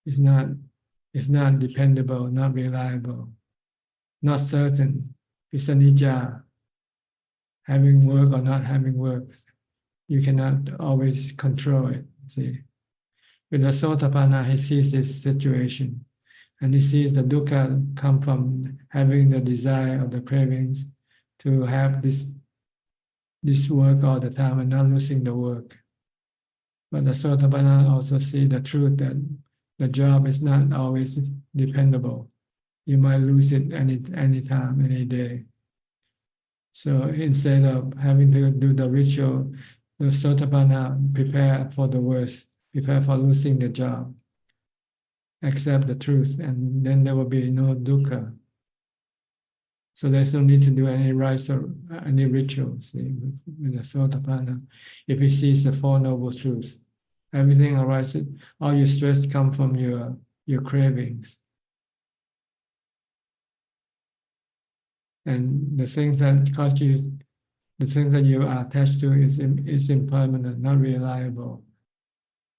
It's not dependable, not reliable, not certain. It's anicca. Having work or not having work, you cannot always control it. See, with the Sotapanna, he sees this situation, and he sees the dukkha come from having the desire or the cravings to have this work all the time and not losing the work. But the Sotapanna also see the truth that the job is not always dependable. You might lose it any time, any day. So instead of having to do the ritual, the Sotapanna prepare for the worst, prepare for losing the job, accept the truth, and then there will be no dukkha. So there's no need to do any rites or any rituals with the Sotapanna. If he sees the Four Noble Truths, everything arises, all your stress comes from your cravings. And the things that cause you, the things that you are attached to is impermanent, not reliable,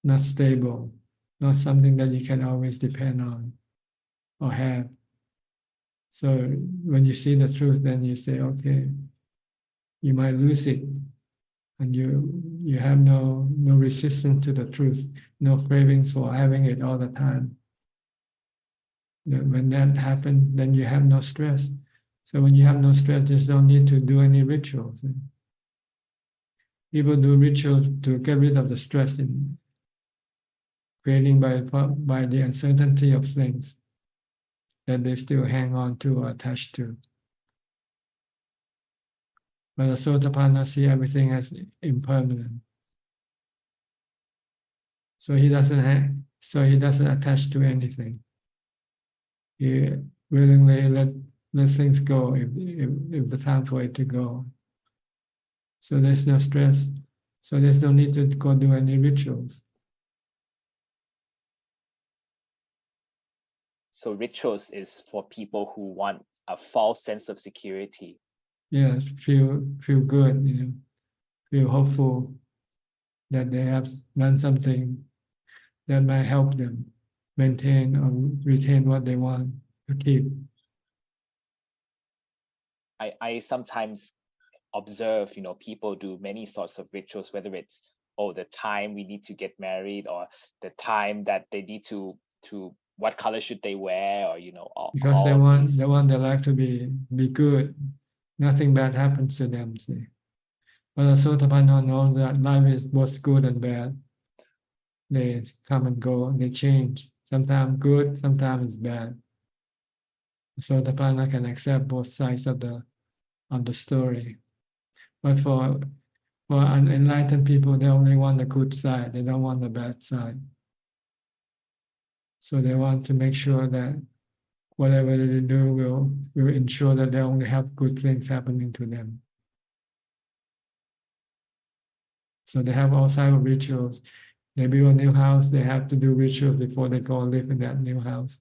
not stable, not something that you can always depend on or have. So when you see the truth, then you say, okay, you might lose it, and you have no resistance to the truth, no cravings for having it all the time. When that happens, then you have no stress. So when you have no stress, there's no need to do any rituals. People do rituals to get rid of the stress in creating by the uncertainty of things that they still hang on to or attach to. But the Sotapanna see everything as impermanent. So he doesn't attach to anything. He willingly let things go if the time for it to go. So there's no stress. So there's no need to go do any rituals. So rituals is for people who want a false sense of security. Yes, feel good, feel hopeful that they have done something that might help them maintain or retain what they want to keep. I sometimes observe, people do many sorts of rituals, whether it's the time we need to get married, or the time that they need to what color should they wear, or because they want their life to be good, nothing bad happens to them. See, but the Sotapanna know that life is both good and bad. They come and go, they change. Sometimes good, sometimes it's bad. So the Sotapanna can accept both sides of the story. But for unenlightened people, they only want the good side. They don't want the bad side. So they want to make sure that whatever they do will ensure that they only have good things happening to them. So they have all kinds of rituals. They build a new house, they have to do rituals before they go live in that new house.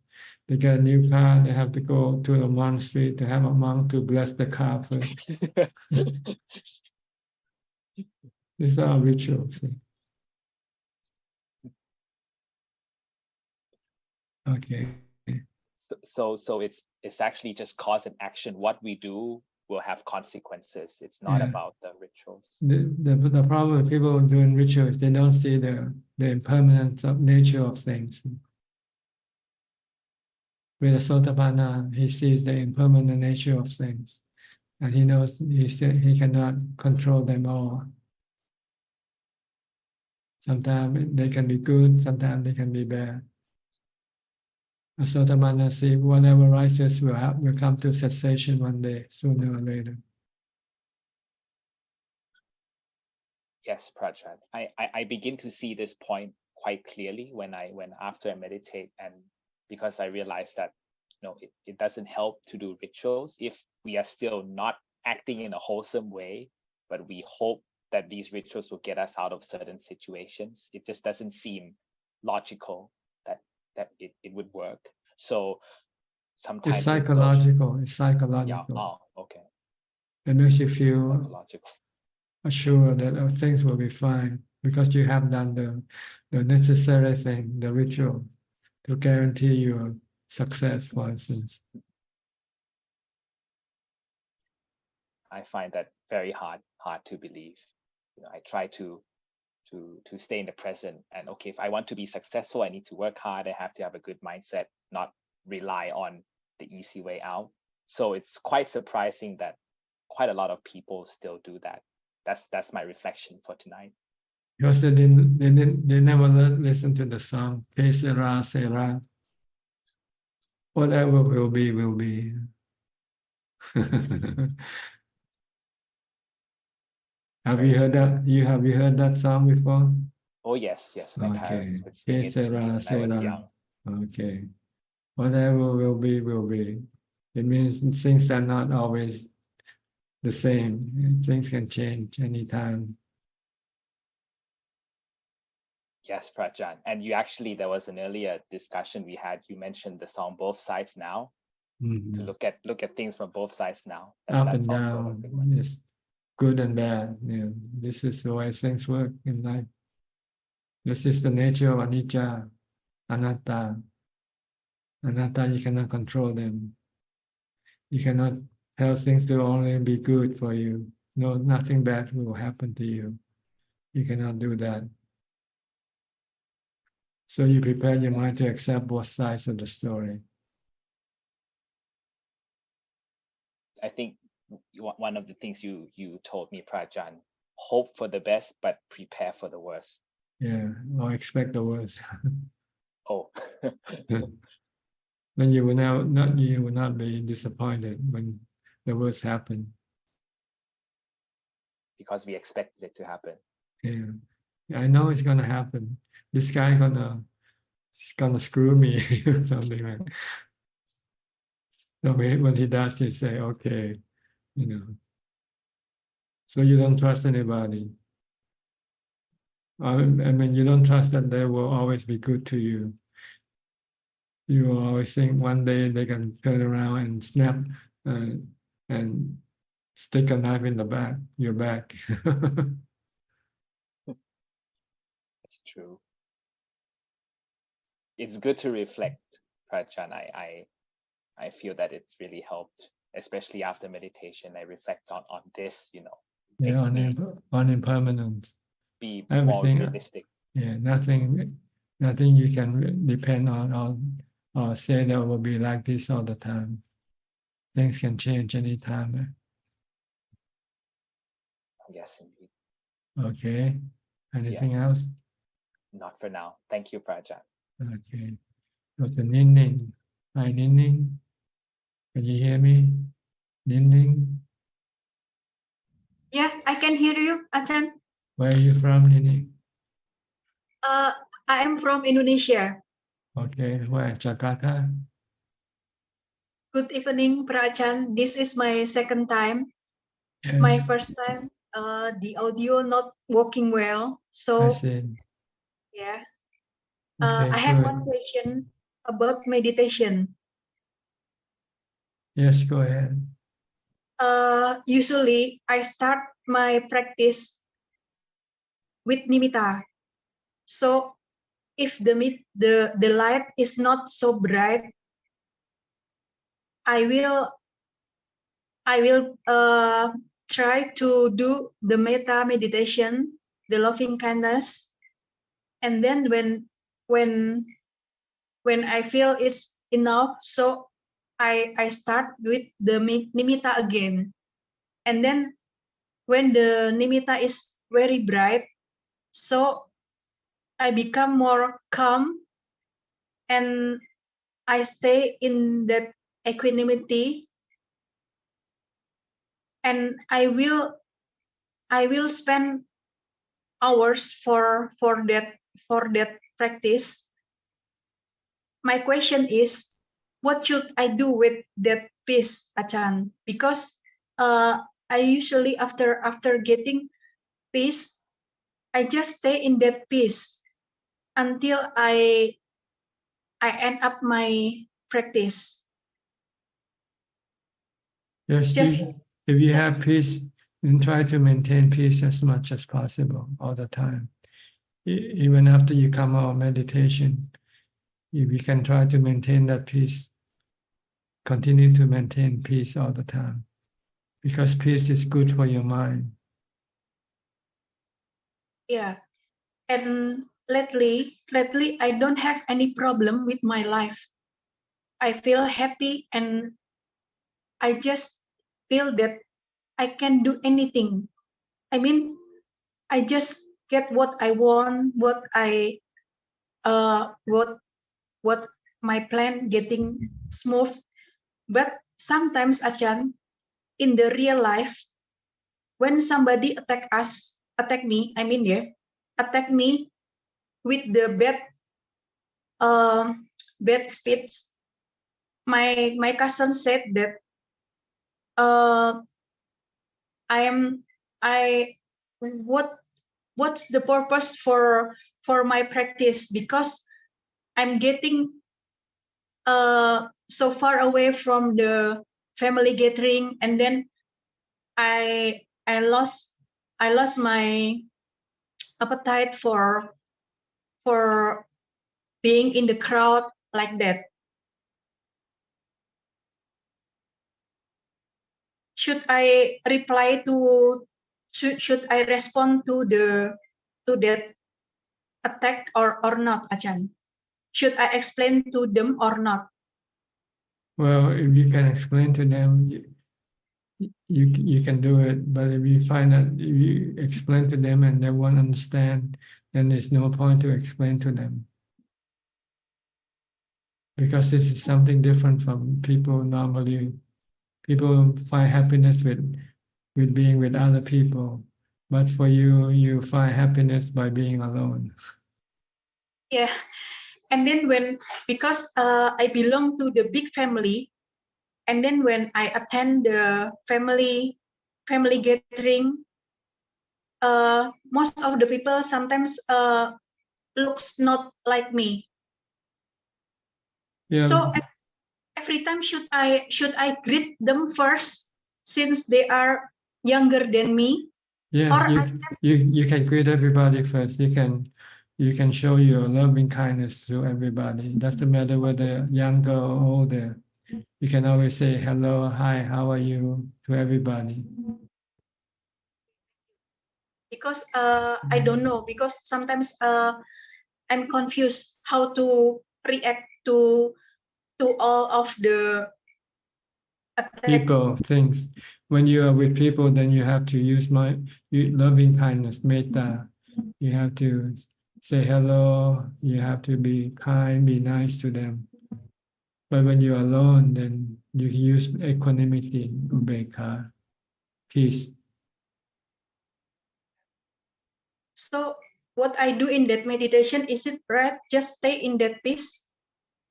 They get a new car, they have to go to the monastery to have a monk to bless the car first. These are rituals. Okay. So it's actually just cause and action. What we do will have consequences. It's not Yeah. about the rituals. The problem with people doing rituals, they don't see the impermanence of nature of things. With a Sotapanna, he sees the impermanent nature of things, and he knows he cannot control them all. Sometimes they can be good, sometimes they can be bad. A Sotapanna see whatever rises will come to cessation one day, sooner or later. Yes, Prajat. I begin to see this point quite clearly when after I meditate, and because I realize that it doesn't help to do rituals if we are still not acting in a wholesome way, but we hope that these rituals will get us out of certain situations. It just doesn't seem logical that it would work. So sometimes It's psychological. It's yeah. psychological. Oh, okay. It makes you feel Psychological. assured that things will be fine because you have done the necessary thing, the ritual, to guarantee your success, for instance. I find that very hard to believe. I try to stay in the present, and okay, if I want to be successful, I need to work hard. I have to have a good mindset, not rely on the easy way out. So it's quite surprising that quite a lot of people still do that. That's my reflection for tonight. Because they never listen to the song, Que sera, sera. Whatever will be, will be. Have you heard that? Have you heard that song before? Oh yes, my Okay. parents would sing it to me when I was young. Okay. Whatever will be, will be. It means things are not always the same. Things can change anytime. Yes, Prajan. And there was an earlier discussion we had. You mentioned the song Both Sides Now. To look at things from both sides now. Up That's and also a down, good one. yes, good and bad. Yeah, this is the way things work in life. This is the nature of anicca, anatta. Anatta, you cannot control them. You cannot tell things to only be good for you. No, nothing bad will happen to you. You cannot do that. So you prepare your mind to accept both sides of the story. I think one of the things you told me, Prajan, hope for the best, but prepare for the worst. Yeah, or expect the worst. Oh. Then you will not be disappointed when the worst happen. Because we expected it to happen. Yeah, I know it's gonna happen. This guy gonna screw me or something like. So when he does, you say, okay, So you don't trust anybody. I mean, you don't trust that they will always be good to you. You will always think one day they can turn around and snap and stick a knife in your back. It's true. It's good to reflect, Prajan. I feel that it's really helped, especially after meditation. I reflect on this, Yeah, on impermanence. Be Everything, more realistic. Yeah, nothing you can depend on or say that will be like this all the time. Things can change anytime. Yes, indeed. Okay. Anything Yes. else? Not for now. Thank you, Prajan. Okay. Go to Ning. Hi, Ning. Can you hear me? Ning. Yeah, I can hear you, Ajahn. Where are you from, Ning? I am from Indonesia. Okay, where? Jakarta? Good evening, Ajahn. This is my second time. Yes. My first time, the audio not working well. I So, see. yeah. Okay, I have good. one question about meditation. Yes, go ahead. Usually, I start my practice with nimitta. So, if the light is not so bright, I will try to do the metta meditation, the loving kindness, and then when I feel it's enough, so I start with the nimitta again, and then when the nimitta is very bright, so I become more calm and I stay in that equanimity, and I will spend hours for that practice. My question is, what should I do with that peace, Ajahn? Because I usually after getting peace, I just stay in that peace until I end up my practice. Yes, if you have peace, then try to maintain peace as much as possible all the time. Even after you come out of meditation, if you can try to maintain that peace, continue to maintain peace all the time, because peace is good for your mind. Yeah, and lately I don't have any problem with my life. I feel happy and I just feel that I can do anything. I mean, I just get what I want, what my plan getting smooth. But sometimes, Ajahn, in the real life, when somebody attack me with the bad speech, my cousin said that what's the purpose for my practice, because I'm getting so far away from the family gathering, and then I lost my appetite for being in the crowd like that. Should I reply to should I respond to that attack or not, Ajahn? Should I explain to them or not? Well, if you can explain to them, you can do it. But if you find that if you explain to them and they won't understand, then there's no point to explain to them. Because this is something different from people normally. People find happiness with being with other people. But for you, you find happiness by being alone. Yeah. And then because I belong to the big family, and then when I attend the family gathering, most of the people sometimes looks not like me. Yeah. So every time should I greet them first, since they are younger than me? Yes, you can greet everybody first. You can show your loving kindness to everybody. It doesn't matter whether younger or older. You can always say hello, hi, how are you to everybody. Because I don't know, because sometimes I'm confused how to react to all of the people, things. When you are with people, then you have to use loving kindness, metta. You have to say hello. You have to be kind, be nice to them. But when you're alone, then you can use equanimity, ubeka, peace. So what I do in that meditation, is it right? Just stay in that peace?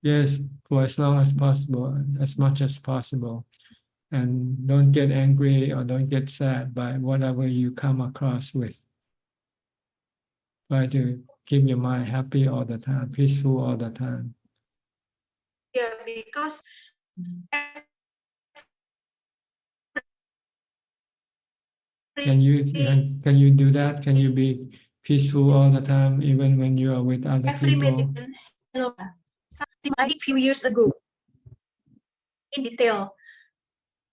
Yes, for as long as possible, as much as possible. And don't get angry or don't get sad by whatever you come across with. Try to keep your mind happy all the time, peaceful all the time. Yeah, because can you do that? Can you be peaceful all the time, even when you are with other Every people? meditation, something I did few years ago, in detail.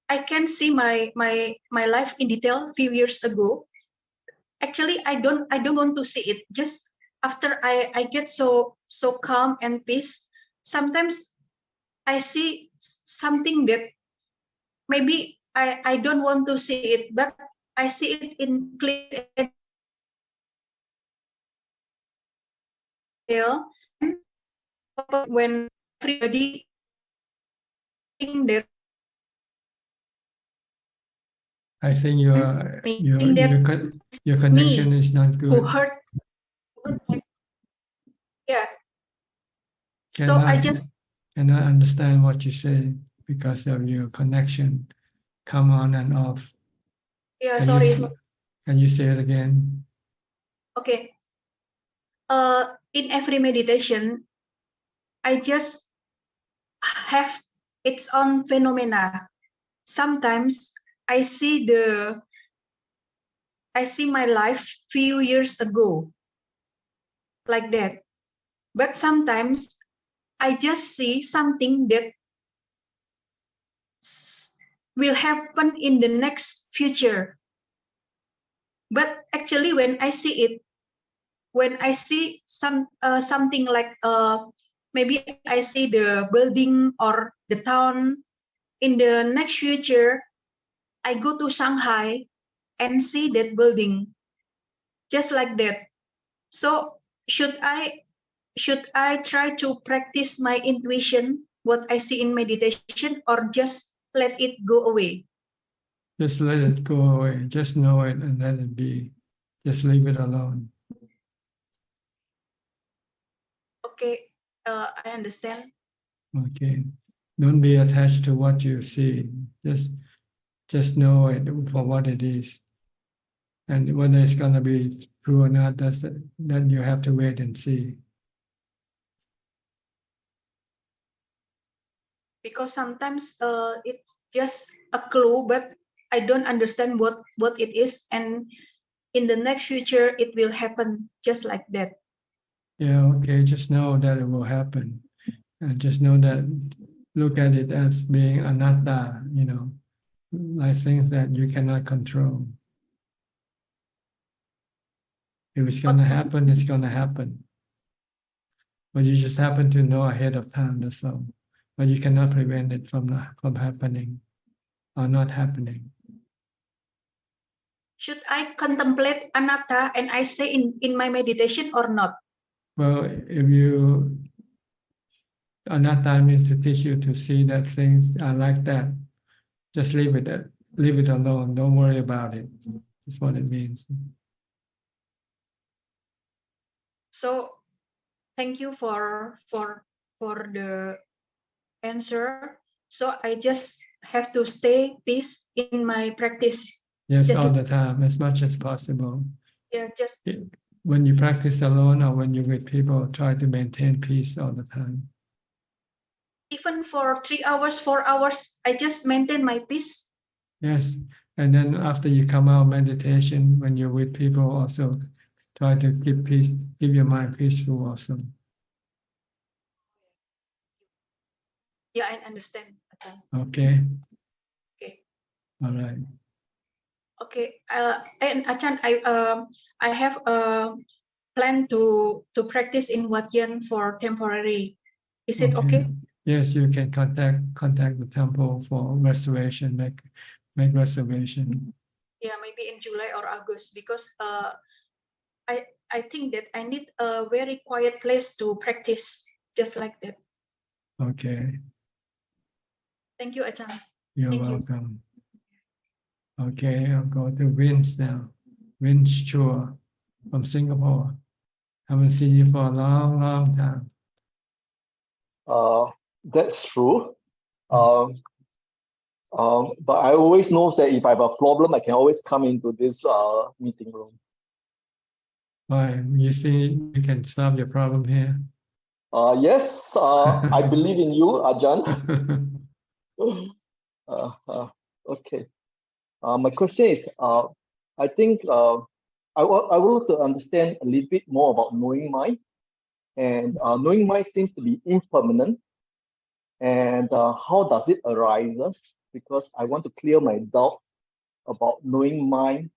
I can see my life in detail few years ago. Actually, I don't want to see it. Just after I get so calm and peace, sometimes I see something that maybe I don't want to see it, but I see it in clear and detail. When everybody think that I think your connection is not good. who hurt, yeah. So I just cannot understand what you say because of your connection come on and off. yeah, Can sorry. Can you say it again? Okay. In every meditation, I just have its own phenomena. Sometimes I see my life few years ago, like that. But sometimes I just see something that will happen in the next future. But actually, when I see it, when I see something like maybe I see the building or the town in the next future, I go to Shanghai and see that building, just like that. So should I try to practice my intuition, what I see in meditation, or just let it go away? Just let it go away. Just know it and let it be. Just leave it alone. Okay, I understand. Okay. Don't be attached to what you see. Just know it for what it is. And whether it's going to be true or not, then you have to wait and see. Because sometimes it's just a clue, but I don't understand what it is, and in the next future it will happen just like that. Yeah, okay, just know that it will happen. And just know that, look at it as being anatta, like things that you cannot control. If it's going to happen, it's going to happen. But you just happen to know ahead of time, that's all. But you cannot prevent it from happening or not happening. Should I contemplate anatta and I say in my meditation or not? Well, anatta means to teach you to see that things are like that. Just leave it alone. Don't worry about it. That's what it means. So thank you for the answer. So I just have to stay peace in my practice. Yes, just all the time, as much as possible. Yeah, just when you practice alone or when you're with people, try to maintain peace all the time. Even for 3 hours, 4 hours, I just maintain my peace. Yes, and then after you come out of meditation, when you're with people, also try to keep your mind peaceful also. Yeah, I understand. Okay. Okay. All right. Okay. And Ajahn, I have a plan to practice in Wat Yen for temporary. Is it okay? Yes, you can contact the temple for reservation. Make reservation. Yeah, maybe in July or August, because I think that I need a very quiet place to practice, just like that. Okay. Thank you, Ajahn. You're welcome. Okay, I'll go to Vince now. Vince Chua from Singapore. Haven't seen you for a long, long time. That's true. But I always know that if I have a problem, I can always come into this meeting room. Why? You think you can solve your problem here? Yes, I believe in you, Ajahn. Okay. My question is, I think I want to understand a little bit more about knowing mind. And knowing mind seems to be impermanent. And how does it arise? Because I want to clear my doubt about knowing mind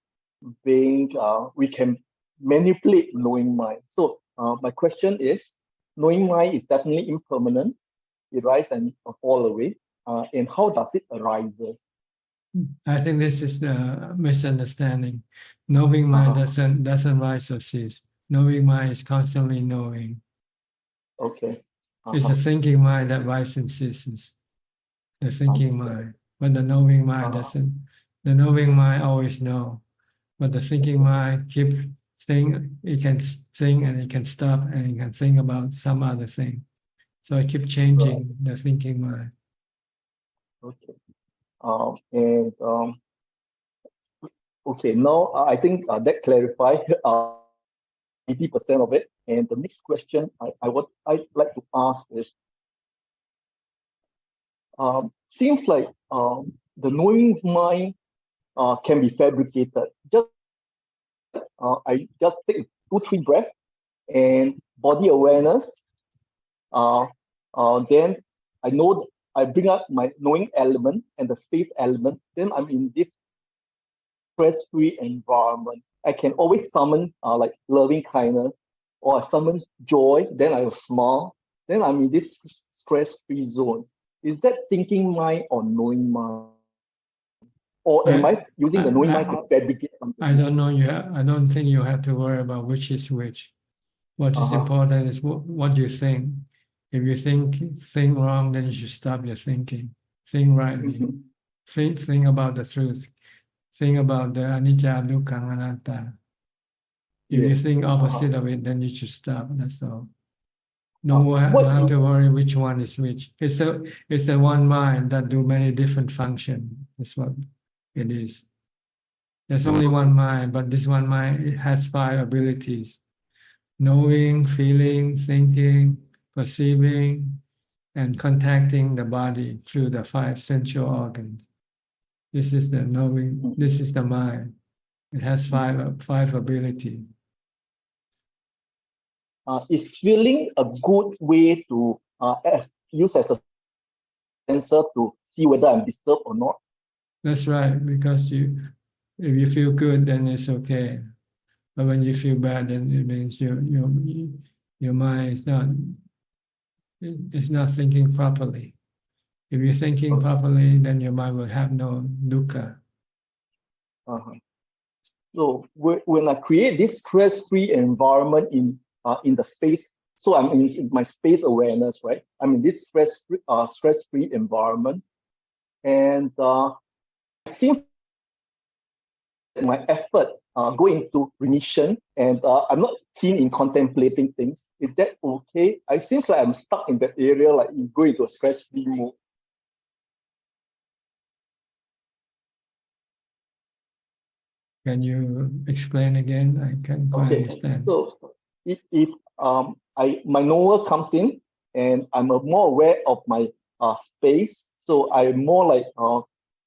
being, we can manipulate knowing mind. So my question is, knowing mind is definitely impermanent. It rises and fall away. And how does it arise? I think this is the misunderstanding. Knowing mind doesn't rise or cease. Knowing mind is constantly knowing. Okay. It's the thinking mind that rises and ceases. The thinking mind, but the knowing mind doesn't. The knowing mind always know, but the thinking mind keep think. It can think and it can stop and it can think about some other thing. So I keep changing the thinking mind. Okay. Okay, now I think that clarifies 80% of it. And the next question I'd like to ask is, seems like the knowing mind can be fabricated. I just take 2-3 breaths and body awareness. Then I know I bring up my knowing element and the space element. Then I'm in this stress-free environment. I can always summon like loving kindness, or I summon joy. Then I will smile. Then I'm in this stress-free zone. Is that thinking mind or knowing mind? Or am I using the knowing mind to fabricate something? I don't know. I don't think you have to worry about which is which. What is important is what you think. If you think wrong, then you should stop your thinking. Think rightly. Think about the truth. Think about the anicca, dukkha, anatta. If you think opposite of it, then you should stop. That's all. Don't have to worry which one is which. It's the one mind that do many different functions. That's what it is. There's only one mind, but this one mind, it has 5 abilities: knowing, feeling, thinking, perceiving, and contacting the body through the 5 sensual organs. This is the knowing. This is the mind. It has 5 abilities. Is feeling a good way to use as a sensor to see whether I'm disturbed or not? That's right, because if you feel good, then it's okay. But when you feel bad, then it means your mind is not thinking properly. If you're thinking properly, then your mind will have no dukkha. So when I create this stress-free environment in the space, so I'm in my space awareness, right? I'm in this stress-free environment, and it seems that my effort go into remission, and I'm not keen in contemplating things. Is that okay? It seems like I'm stuck in that area, like you go into a stress-free mode. Can you explain again? I can't quite understand. So if my knower comes in and I'm more aware of my space, so I'm more like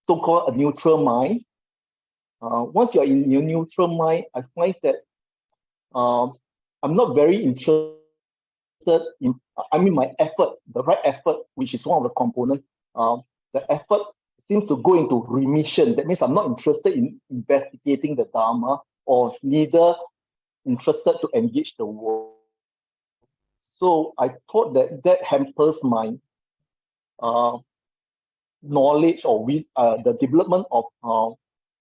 so-called a neutral mind. Once you're in your neutral mind, I find that I'm not very interested in, my effort, the right effort, which is one of the components, the effort seems to go into remission. That means I'm not interested in investigating the Dharma, or neither interested to engage the world. So I thought that hampers my knowledge or the development of,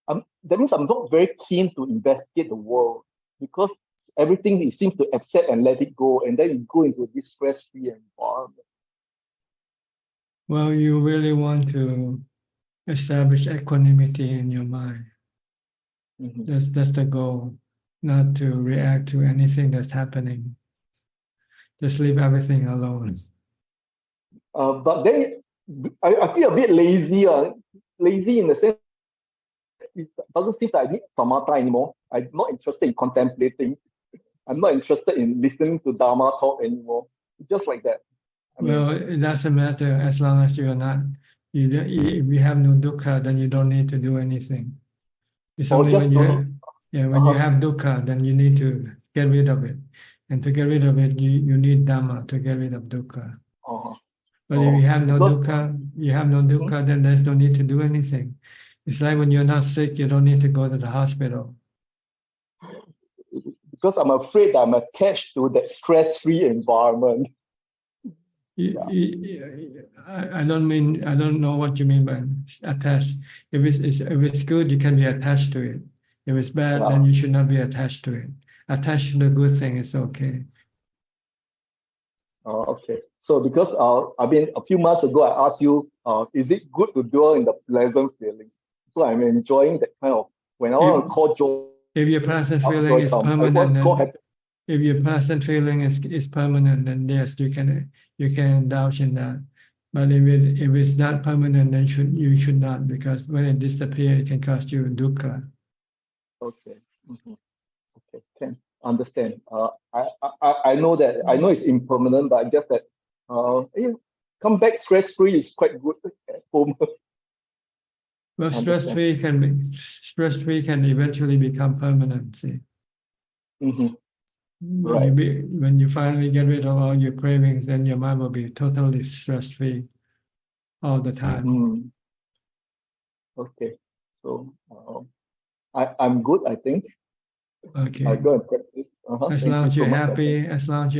that means I'm not very keen to investigate the world, because everything you seem to accept and let it go, and then you go into this stress-free environment. Well, you really want to establish equanimity in your mind. That's the goal, not to react to anything that's happening. Just leave everything alone. But then I feel a bit lazy. Lazy in the sense it doesn't seem that I need samatha anymore. I'm not interested in contemplating. I'm not interested in listening to Dharma talk anymore. Just like that. Well, it doesn't matter as long as you're not. If you have no dukkha, then you don't need to do anything. It's only when you Yeah, when you have dukkha, then you need to get rid of it. And to get rid of it, you need Dhamma to get rid of dukkha. But if you have no dukkha, then there's no need to do anything. It's like when you're not sick, you don't need to go to the hospital. Because I'm afraid I'm attached to that stress-free environment. I don't know what you mean by attached. If it's good, you can be attached to it. If it's bad, then you should not be attached to it. Attached to the good thing is okay. Okay. So because I mean, a few months ago, I asked you, is it good to dwell in the pleasant feelings? So I'm enjoying that kind of, when I want to call joy. If your present feeling is permanent, then if your present feeling is permanent, then yes, you can indulge in that. But if it's not permanent, then you should not, because when it disappears, it can cause you dukkha. Okay. Okay, can understand. I know that, I know it's impermanent, but I guess that come back stress-free is quite good at home. Well, stress-free can eventually become permanent. See, when you finally get rid of all your cravings, then your mind will be totally stress-free all the time. Okay, so I'm good, I think. Okay. I go and practice. As long as you're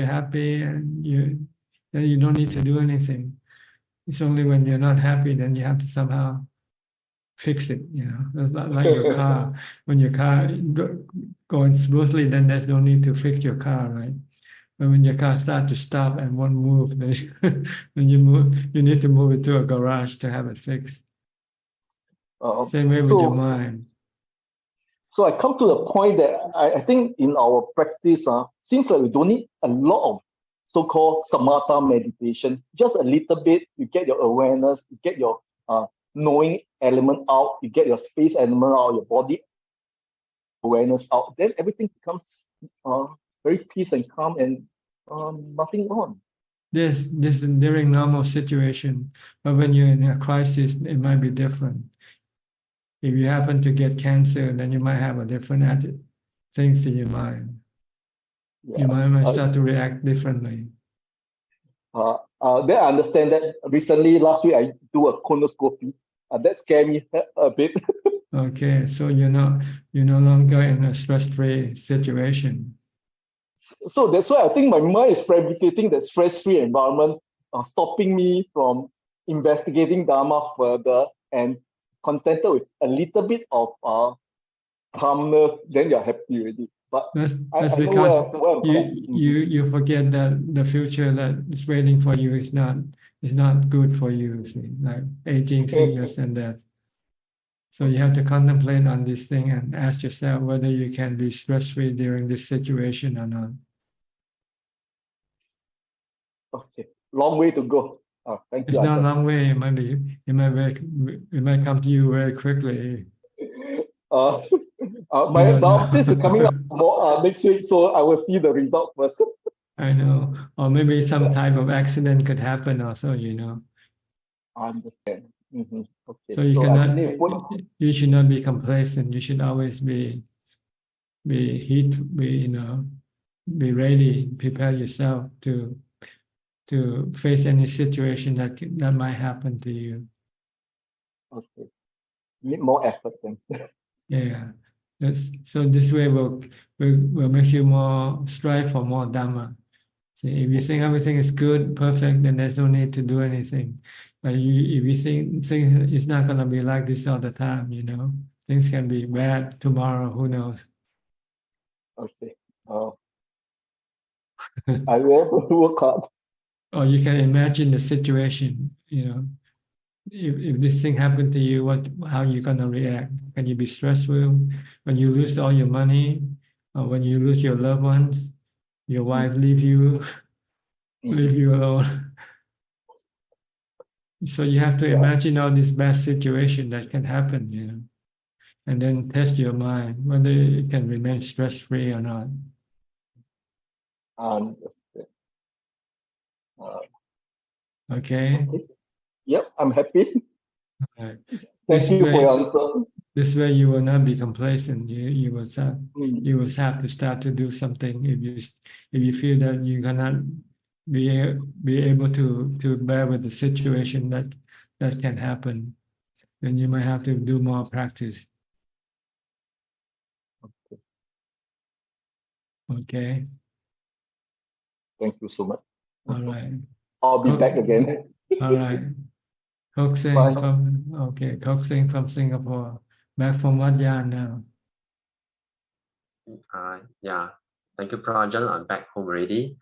happy, and then you don't need to do anything. It's only when you're not happy, then you have to somehow fix it. You know, like your car. When your car going smoothly, then there's no need to fix your car, right? But when your car starts to stop and won't move, then you need to move it to a garage to have it fixed. Same way with your mind. So I come to the point that I think in our practice, seems like we don't need a lot of so-called samatha meditation. Just a little bit, you get your awareness, you get your knowing element out, you get your space element out, your body awareness out. Then everything becomes very peace and calm and nothing on. This is during normal situation, but when you're in a crisis, it might be different. If you happen to get cancer, then you might have a different things in your mind. Your mind might start to react differently. Then I understand that recently, last week, I do a colonoscopy. That scared me a bit. Okay, so you're no longer in a stress-free situation. So that's why I think my mind is fabricating the stress-free environment, stopping me from investigating Dharma further and contented with a little bit of calmness, then you're happy already. But that's I because know you forget that the future that is waiting for you is not good for you, see, like aging, sickness, and death. So you have to contemplate on this thing and ask yourself whether you can be stress-free during this situation or not. Okay, long way to go. Thank you. It's not a long way. It might come to you very quickly. My biopsies are coming up more next week, so I will see the result first. I know, or maybe some type of accident could happen also. You know. I understand. Okay. So you should not be complacent. You should always be ready, prepare yourself to face any situation that might happen to you. Okay. Need more effort then. Yeah. So this way will make you more strive for more Dhamma. See, if you think everything is good, perfect, then there's no need to do anything. But if you think things it's not gonna be like this all the time, you know, things can be bad tomorrow. Who knows? Okay. I will work hard. Or you can imagine the situation. You know, if this thing happened to you, how you gonna react? Can you be stressful when you lose all your money, or when you lose your loved ones, your wife leave you alone? So you have to imagine all this bad situation that can happen, you know, and then test your mind whether it can remain stress-free or not. Okay. Yep, I'm happy. Right. Thank you for your answer. This way you will not be complacent. You will have to start to do something if you feel that you cannot be able to bear with the situation that can happen, then you might have to do more practice. Okay. Thank you so much. All right. I'll be back again. All right. Coaxing from Singapore. Back from Ajaan now. Yeah, thank you, Prajan. I'm back home already.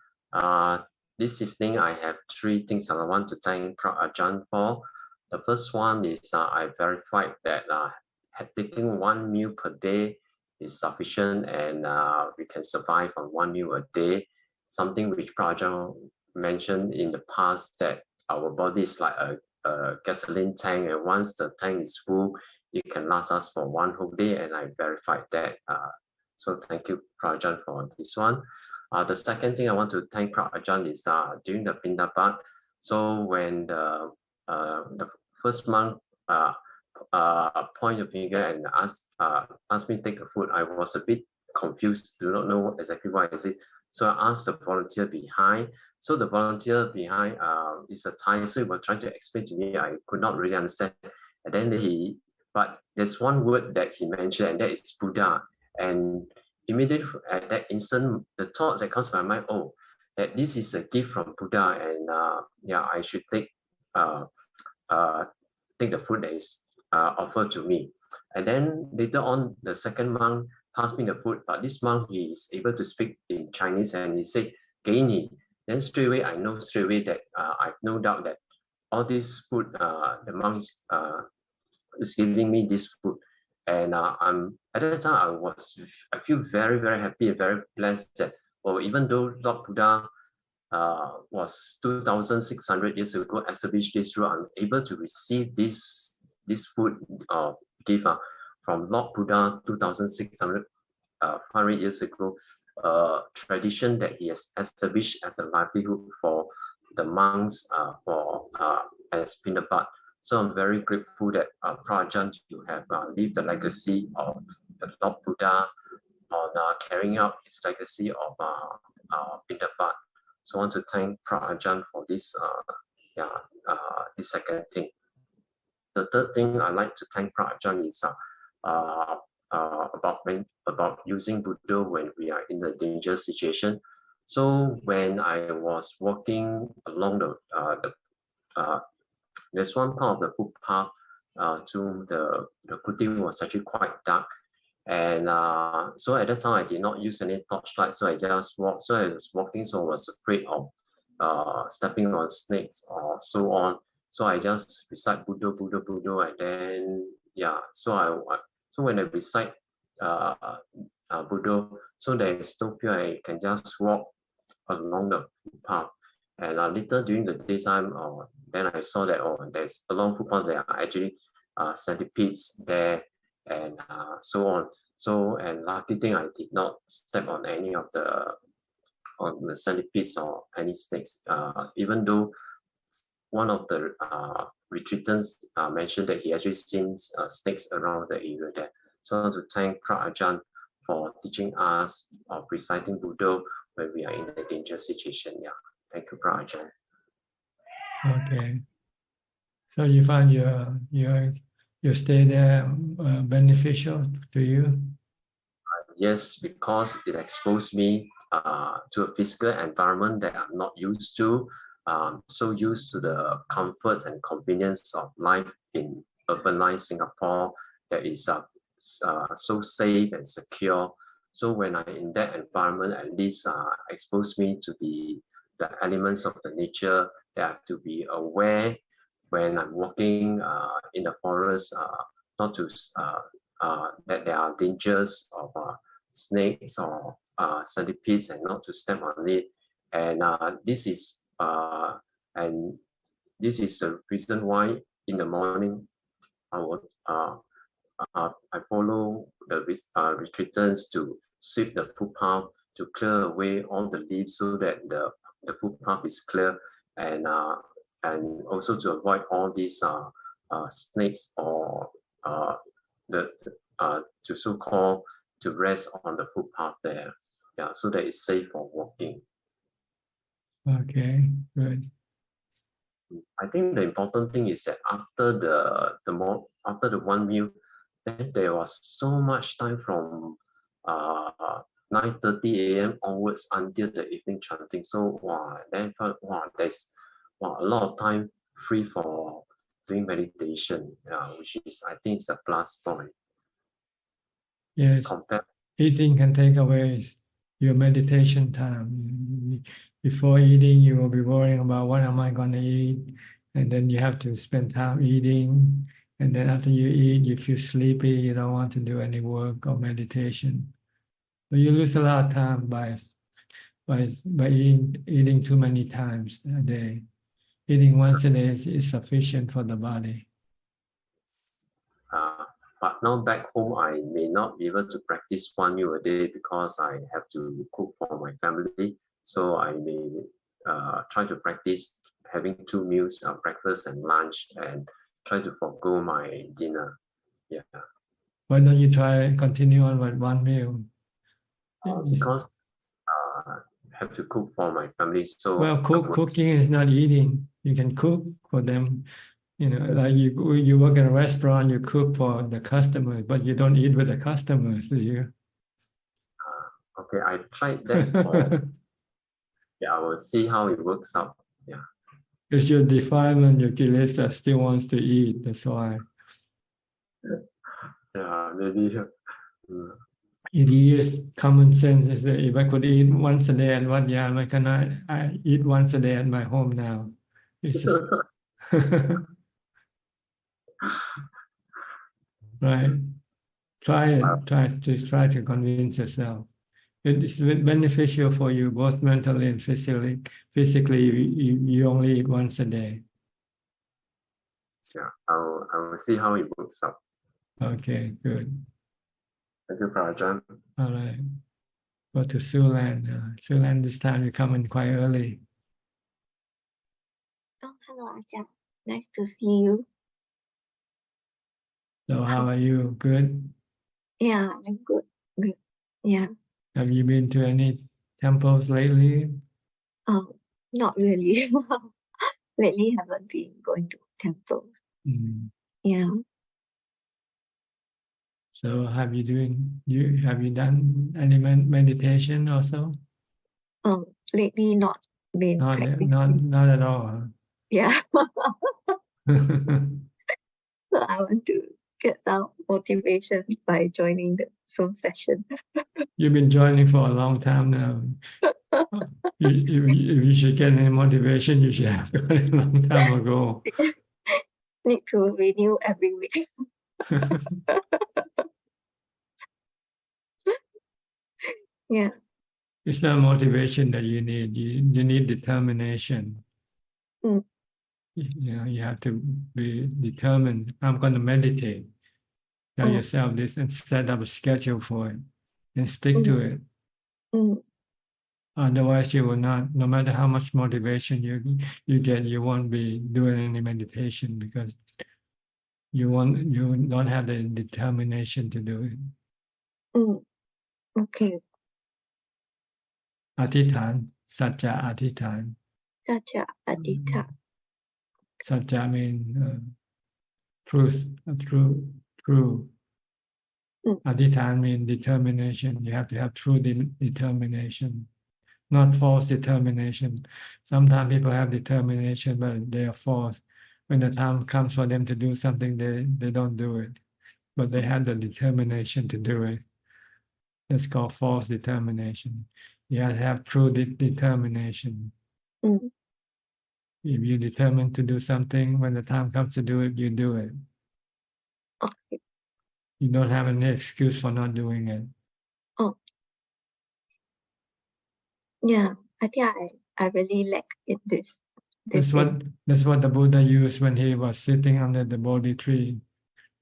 This evening, I have three things that I want to thank Ajaan for. The first one is I verified that taking one meal per day is sufficient, and we can survive on one meal a day. Something which Prajan mentioned in the past, that our body is like a gasoline tank, and once the tank is full, it can last us for one whole day, and I verified that. So thank you, Prajan, for this one. The second thing I want to thank Prajan is during the Pindapat. So when the first monk point your finger and ask me to take a food, I was a bit confused, do not know exactly what is it. So I asked the volunteer behind. So the volunteer behind is a Thai, so he was trying to explain to me. I could not really understand. And then but there's one word that he mentioned, and that is Buddha. And immediately at that instant, the thought that comes to my mind, oh, that this is a gift from Buddha, and yeah, I should take the food that is offered to me. And then later on, the second monk passed me the food, but this monk, he is able to speak in Chinese, and he said, 给你. Then straight away, I know straight away that I've no doubt that all this food, the monk is giving me this food. And I'm at that time, I feel very, very happy and very blessed that, even though Lord Buddha was 2,600 years ago established this rule, I'm able to receive this food gift from Lord Buddha 2,600 years ago, tradition that he has established as a livelihood for the monks as Pindapat. So I'm very grateful that Prajan, you have lived the legacy of the Lord Buddha on carrying out his legacy of Pindapat. So I want to thank Prajan for this this second thing. The third thing I'd like to thank Prajan is about using Buddha when we are in a dangerous situation. So when I was walking along there's one part of the footpath to the kuti was actually quite dark, and so at that time I did not use any torchlight, so I just walked. So I was walking, so I was afraid of stepping on snakes or so on. So I just recite Buddha, Buddha, Buddha, and then so when I recite Buddha, so there is no fear, I can just walk along the footpath. And later during the daytime, then I saw that there's along footpath there are actually centipedes there, and so on. So, and lucky thing I did not step on any of the centipedes or any snakes. Even though one of the retreatants mentioned that he actually seen snakes around the area there. So I want to thank Ajaan for teaching us of reciting Buddha when we are in a dangerous situation. Yeah. Thank you, Ajaan. Okay. So you find your stay there beneficial to you? Yes, because it exposed me to a physical environment that I'm not used to. So used to the comfort and convenience of life in urbanized Singapore that is so safe and secure. So when I'm in that environment, at least expose me to the elements of the nature that I have to be aware when I'm walking in the forest, not to that there are dangers of snakes or centipedes, and not to step on it. And this is the reason why in the morning I follow the retreatants to sweep the footpath, to clear away all the leaves so that the footpath is clear, and also to avoid all these snakes or to so-called to rest on the footpath there. Yeah, so that it's safe for walking. Okay, good. I think the important thing is that after after the one meal, then there was so much time from 9:30 a.m. onwards until the evening chanting. So then there's a lot of time free for doing meditation, which is I think it's a plus point. Yes, eating can take away your meditation time. Before eating, you will be worrying about what am I going to eat, and then you have to spend time eating, and then after you eat, you feel sleepy, you don't want to do any work or meditation. But you lose a lot of time by eating too many times a day. Eating once a day is sufficient for the body. But now back home, I may not be able to practice one meal a day because I have to cook for my family. So I may try to practice having 2 meals, breakfast and lunch, and try to forgo my dinner. Yeah. Why don't you try continue on with one meal? Because I have to cook for my family. So well, cooking is not eating. You can cook for them. You know, like you work in a restaurant, you cook for the customers, but you don't eat with the customers, do you? Okay, I tried that. Yeah, I will see how it works out. Yeah. It's your defilement, your kilesa still wants to eat. That's why. Yeah, maybe. If you use common sense, is that if I could eat once a day at Wat Yan, why can I eat once a day at my home now? It's just right. Try it. Try to convince yourself. It is beneficial for you both mentally and physically. Physically, you only eat once a day. Yeah, I will see how it works out. Okay, good. Thank you, Prajan. All right. Go to Sulan. Sulan, this time you come in quite early. Oh, hello, Ajahn. Nice to see you. So how are you? Good? Yeah, I'm good. Good. Yeah. Have you been to any temples lately? Oh, not really. Lately, haven't been going to temples. Mm. Yeah. So have you done any meditation also? Oh, lately not been practicing. Not at all. Huh? Yeah. So I want to get some motivation by joining the Zoom session. You've been joining for a long time now. If you should get any motivation, you should have got it a long time ago. Need to renew every week. Yeah. It's not motivation that you need. You need determination. Mm. You know, you have to be determined. I'm going to meditate. Tell yourself this and set up a schedule for it and stick to it. Mm. Otherwise, you will not. No matter how much motivation you get, you won't be doing any meditation because you don't have the determination to do it. Mm. Okay. อธิษฐานสัจจะอธิษฐาน Sacha Adita. Sacha means truth, true. Adhitan means determination. You have to have true determination, not false determination. Sometimes people have determination, but they are false. When the time comes for them to do something, they don't do it. But they have the determination to do it. That's called false determination. You have to have true determination. Mm. If you determine to do something, when the time comes to do it, you do it. Okay. You don't have any excuse for not doing it. Oh. Yeah, I think I really lack in this. That's what the Buddha used when he was sitting under the Bodhi tree.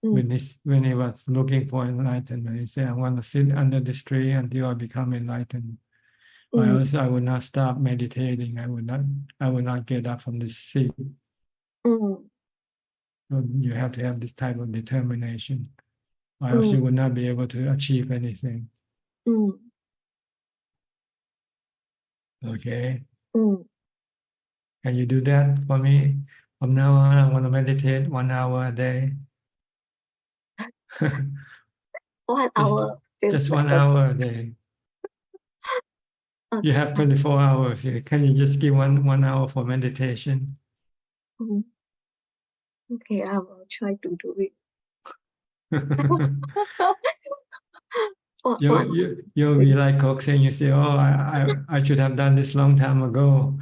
When he was looking for enlightenment, he said, "I'm going to sit under this tree until I become enlightened. Or else I will not stop meditating. I will not get up from this seat." So you have to have this type of determination. or else you would not be able to achieve anything. Okay. Can you do that for me? From now on, I want to meditate 1 hour a day. 1 hour. Just 1 hour a day. You have 24 hours. Can you just give one hour for meditation? Okay, I will try to do it. You'll be like Coke saying, you say, oh, I should have done this long time ago.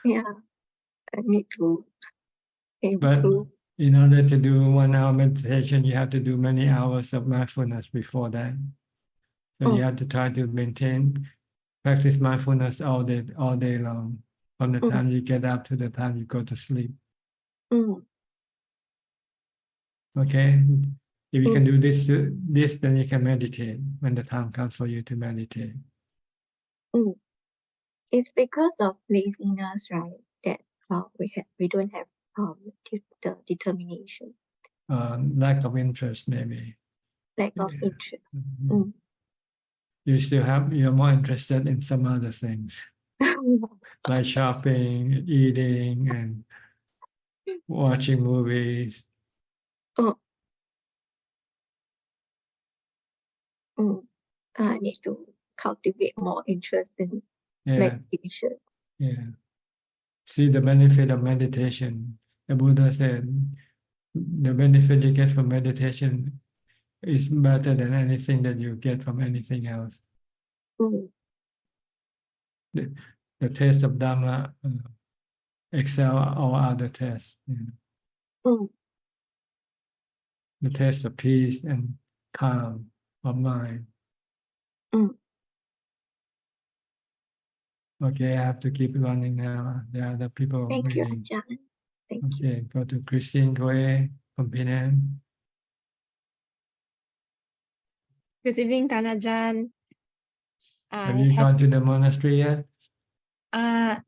Yeah, I need to But improve. in order to do 1 hour meditation, you have to do many hours of mindfulness before that. So you have to try to practice mindfulness all day long, from the time you get up to the time you go to sleep. Okay? If you can do this, then you can meditate when the time comes for you to meditate. It's because of laziness, right? That we don't have the determination, Lack of interest, maybe. lack of interest. You're more interested in some other things, like shopping, eating, and watching movies. I need to cultivate more interest in Yeah. meditation. Yeah. See the benefit of meditation. The Buddha said the benefit you get from meditation is better than anything that you get from anything else. The taste of Dhamma excel all other tests. The taste of peace and calm of mind. Okay, I have to keep running now. There are other people Thank you, waiting. Ajahn. Okay, go to Christine Goe from Penang. Good evening, Ajahn. Have you gone to the monastery yet?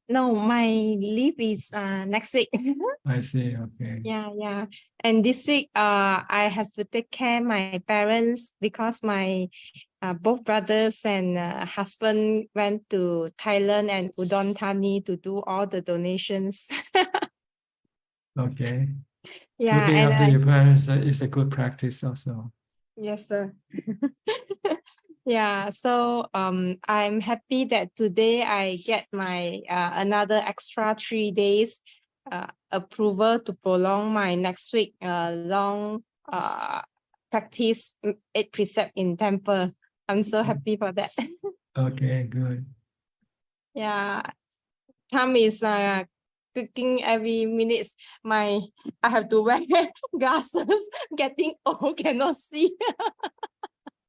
No, my leave is next week. I see, okay. Yeah. And this week, I have to take care of my parents because my both brothers and husband went to Thailand and Udon Thani to do all the donations. Okay. Yeah, Looking and after your parents is a good practice also. yes, sir. Yeah, so I'm happy that today I get my another extra 3 days approval to prolong my next week long practice 8 precept in temple. I'm so happy for that. Okay, good. Yeah, time is clicking every minute. I have to wear glasses. Getting old, cannot see.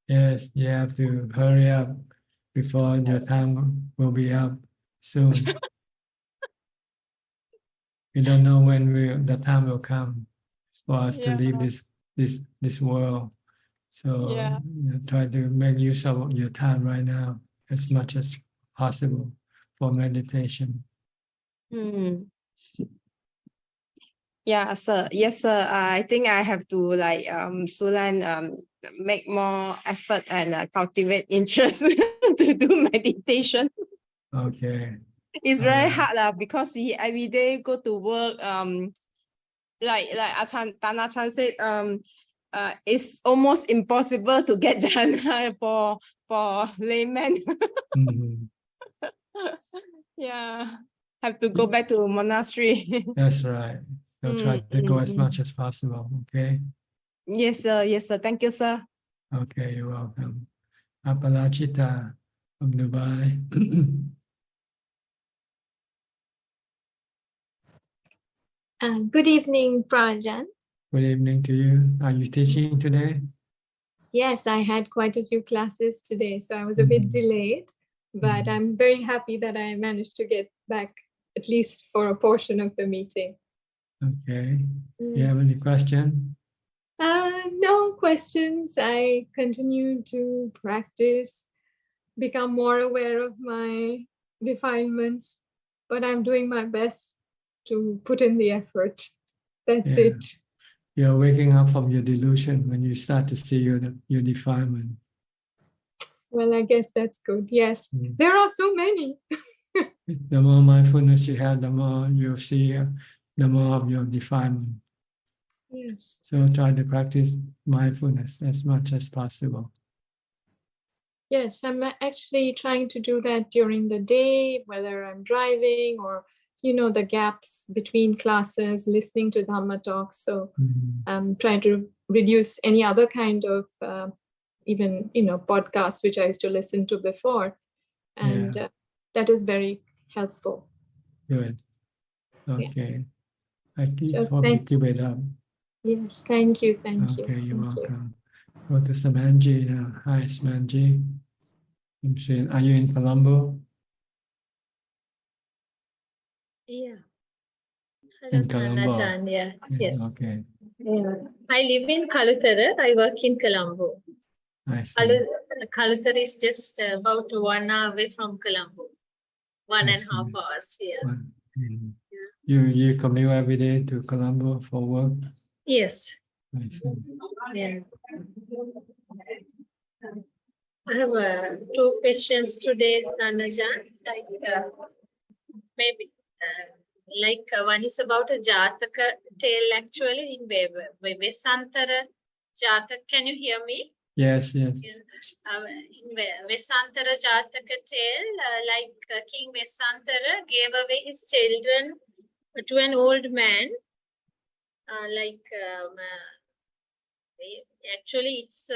Yes, you have to hurry up before your time will be up soon. We don't know when the time will come for us to leave this world. So try to make use of your time right now as much as possible for meditation. Yeah, sir. Yes, sir. I think I have to like Sulan make more effort and cultivate interest to do meditation. Okay. It's very hard because we every day go to work. Like Tana Chan said, it's almost impossible to get jhana for layman. Yeah, have to go back to monastery. That's right. So try to go as much as possible. Okay. Yes, sir. Yes, sir. Thank you, sir. Okay, you're welcome. Apalachita from Dubai. Good evening, Prajan. Good evening to you. Are you teaching today? Yes, I had quite a few classes today, so I was a bit delayed, but I'm very happy that I managed to get back at least for a portion of the meeting. Okay. Do you have any question? No questions. I continue to practice, become more aware of my defilements, but I'm doing my best to put in the effort. That's Yeah. it. You're waking up from your delusion when you start to see your defilement. Well, I guess that's good. Yes, there are so many. The more mindfulness you have, the more you'll see the more of your defilement. Yes. So try to practice mindfulness as much as possible. Yes, I'm actually trying to do that during the day, whether I'm driving or, the gaps between classes, listening to Dhammatalk. So I'm trying to reduce any other kind of even, podcasts, which I used to listen to before. And that is very helpful. Good. Okay. So Hope you keep it up. Yes, thank you. Thank you. Okay, you're Thank you. welcome. Go to Samanji now. Hi, Samanji. Are you in Colombo? Yeah. Hello, In Colombo. Ajaan. Yeah. Yes. Okay. Yeah. I live in Kalutara. I work in Colombo. I see. Kalutara is just about 1 hour away from Colombo. 1.5 hours. Yeah. You commute every day to Colombo for work? Yes. I see. Yeah. I have 2 questions today, Ajaan. Maybe. One is about a Jataka tale actually in Vesantara Jatak. Can you hear me? Yes, yes. In Vesantara Jataka tale, King Vesantara gave away his children to an old man. Actually, it's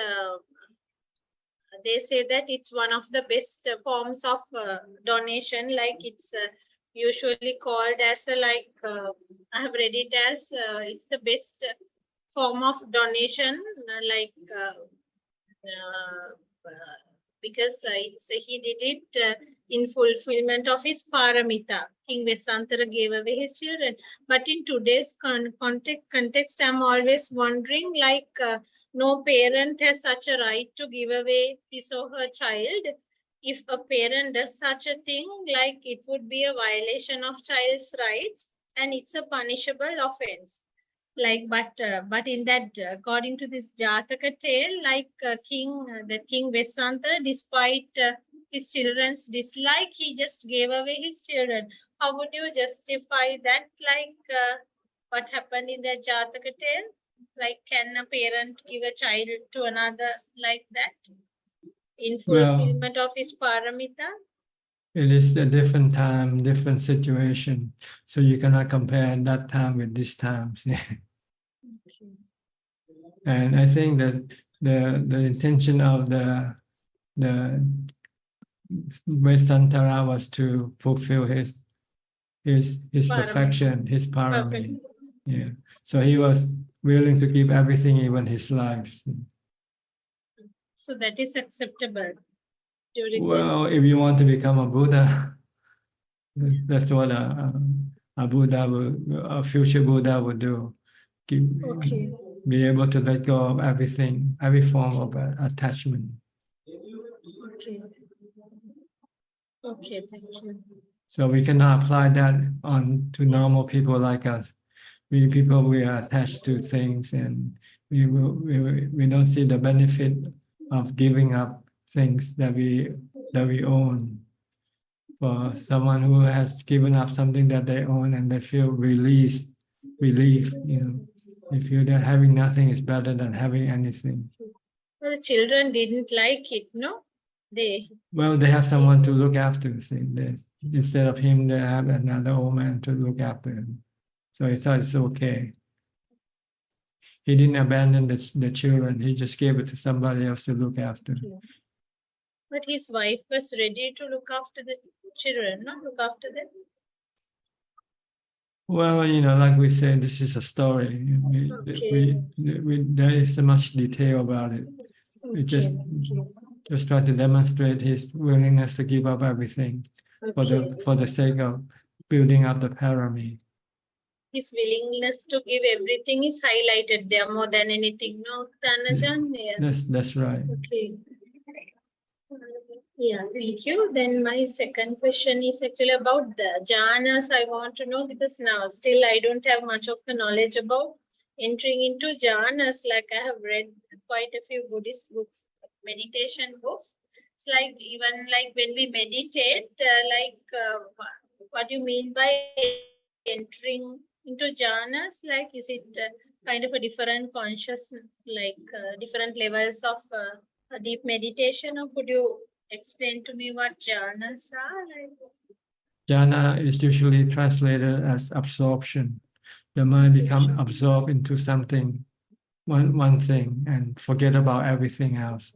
they say that it's one of the best forms of donation. It's usually called as I have read it as it's the best form of donation, because he did it in fulfillment of his paramita. King Vesantara gave away his children. But in today's context, I'm always wondering, no parent has such a right to give away his or her child. If a parent does such a thing, it would be a violation of child's rights, and it's a punishable offense. But in that, according to this Jataka tale, King Vesantara, despite his children's dislike, he just gave away his children. How would you justify that? What happened in that Jataka tale? Can a parent give a child to another like that in fulfillment of his paramita? It is a different time, different situation. So you cannot compare that time with these times. And I think that the intention of the Vesantara was to fulfill his perfection, his parami. Yeah. So he was willing to give everything, even his life. So that is acceptable during Well, if you want to become a Buddha, that's what a Buddha a future Buddha would do. Be able to let go of everything, every form of attachment. Okay. Okay, thank you. So we cannot apply that on to normal people like us. We are attached to things, and we don't see the benefit of giving up things that we own. For someone who has given up something that they own and they feel relief, they feel that having nothing is better than having anything. Well, the children didn't like it, no? They have someone to look after. Instead of him, they have another old man to look after him. So he thought it's okay. He didn't abandon the children. He just gave it to somebody else to look after. But his wife was ready to look after the children, not look after them. Well, like we said, this is a story. There is so much detail about it. We just try to demonstrate his willingness to give up everything for the sake of building up the parami. His willingness to give everything is highlighted there more than anything. No, Ajaan? Yeah. That's right. Okay. Yeah, thank you. Then my second question is actually about the jhanas. I want to know because now still I don't have much of the knowledge about entering into jhanas. Like I have read quite a few Buddhist books, meditation books. It's like even like when we meditate, what do you mean by entering into jhanas? Like, is it kind of a different consciousness, like different levels of a deep meditation, or could you explain to me what jhanas are? Like, Jhana is usually translated as absorption. The mind becomes absorbed into something, one thing, and forget about everything else.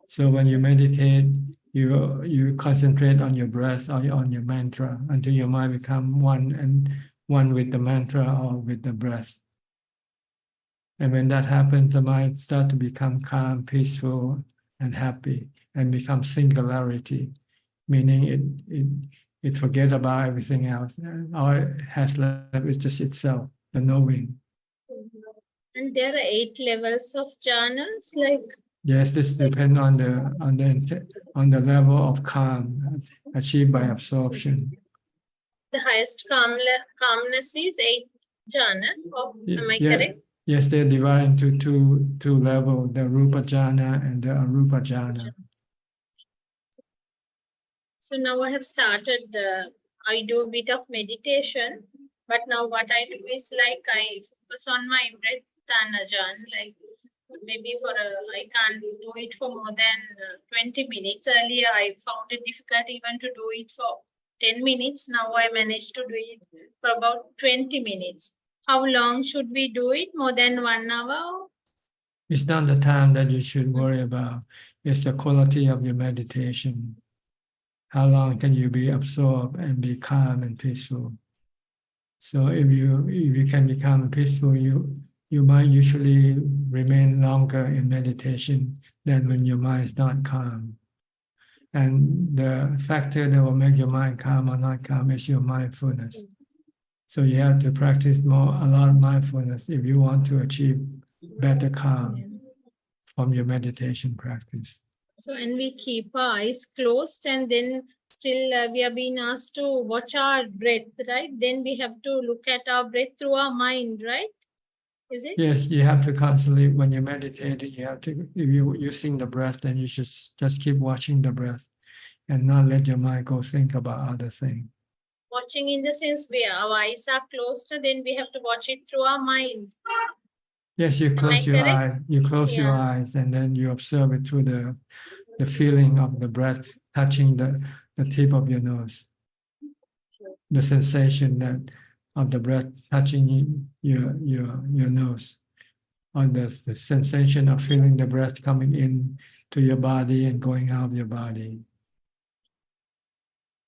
So when you meditate, you concentrate on your breath or on your mantra until your mind become one with the mantra or with the breath. And when that happens, the mind starts to become calm, peaceful, and happy, and become singularity, meaning it forget about everything else. And all it has left is just itself, the knowing. and there are 8 levels of jhanas, like. Yes, this depends on the level of calm achieved by absorption. The highest calmness is 8 jhana. Am I Yeah, correct? yes, they're divided into two levels, the Rupa Jhana and the Arupa Jhana. So now I have started, I do a bit of meditation, but now what I do is like I focus on my breath, Ajaan, like maybe I can't do it for more than 20 minutes. Earlier, I found it difficult even to do it for 10 minutes. Now I managed to do it for about 20 minutes. How long should we do it? More than 1 hour? It's not the time that you should worry about. It's the quality of your meditation. How long can you be absorbed and be calm and peaceful? So if you can be calm and peaceful, you might usually remain longer in meditation than when your mind is not calm. And the factor that will make your mind calm or not calm is your mindfulness. So you have to practice a lot of mindfulness if you want to achieve better calm from your meditation practice. So, and we keep our eyes closed, and then still we are being asked to watch our breath, right? Then we have to look at our breath through our mind, right? Is it? Yes, you have to constantly, when you're meditating, you have to, if you're using the breath, then you should just keep watching the breath and not let your mind go think about other things. Watching in the sense where our eyes are closed, then we have to watch it through our mind. Yes, you close your eyes. You close your eyes, and then you observe it through the feeling of the breath touching the tip of your nose. The sensation that of the breath touching your nose, or the sensation of feeling the breath coming in to your body and going out of your body.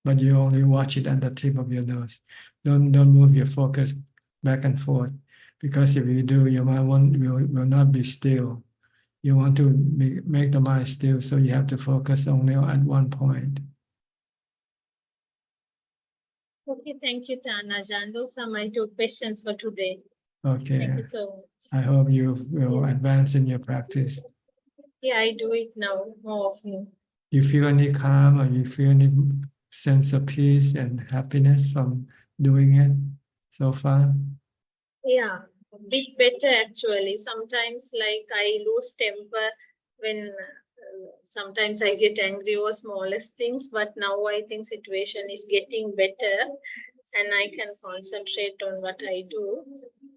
But you only watch it at the tip of your nose. Don't move your focus back and forth, because if you do, your mind will not be still. You want to make the mind still, so you have to focus only at one point. Okay, thank you, Ajaan. Those are my 2 questions for today. Okay. Thank you so much. I hope you will advance in your practice. Yeah, I do it now more often. You feel any calm, or you feel any sense of peace and happiness from doing it so far? Yeah, a bit better actually. Sometimes like I lose temper when sometimes I get angry over smallest things, but now I think situation is getting better and I can concentrate on what I do.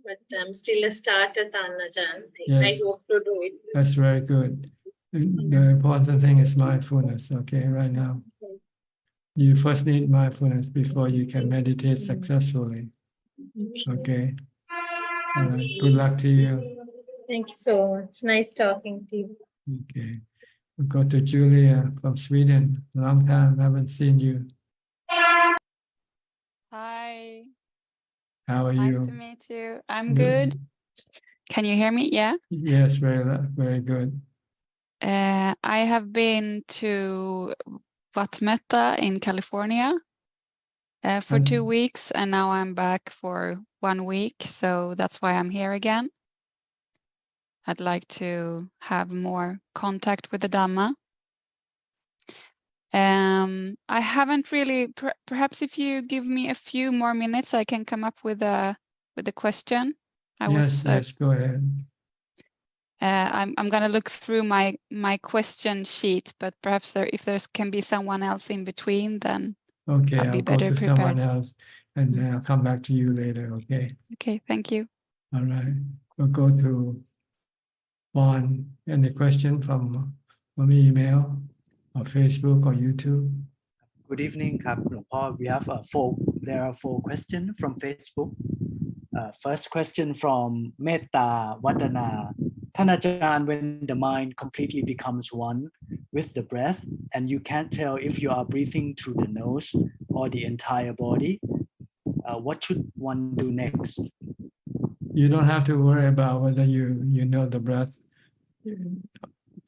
But I'm still a starter, Ajaan. I Yes. hope to do it. That's very good. The important thing is mindfulness, okay, right now. You first need mindfulness before you can meditate successfully. Okay. All right. Good luck to you. Thank you so much. Nice talking to you. Okay. We'll go to Julia from Sweden. Long time, haven't seen you. Hi, How are nice you? to meet you. I'm good. Can you hear me? Yeah. Yes, very good. I have been to Vatmeta in California for 2 weeks, and now I'm back for 1 week. So that's why I'm here again. I'd like to have more contact with the Dhamma. I haven't really. Perhaps if you give me a few more minutes, I can come up with a question. Yes, go ahead. I'm gonna look through my question sheet, but perhaps if there can be someone else in between, then Okay, I'll be I'll go better to someone prepared. else and then I'll come back to you later, okay? Okay, thank you. All right, we'll go to Juan. Any question from email or Facebook or YouTube? Good evening, ครับ หลวงพ่อ we have there are 4 questions from Facebook. First question from Metta Vadana. ท่านอาจารย์ when the mind completely becomes one with the breath and you can't tell if you are breathing through the nose or the entire body, what should one do next? You don't have to worry about whether you know the breath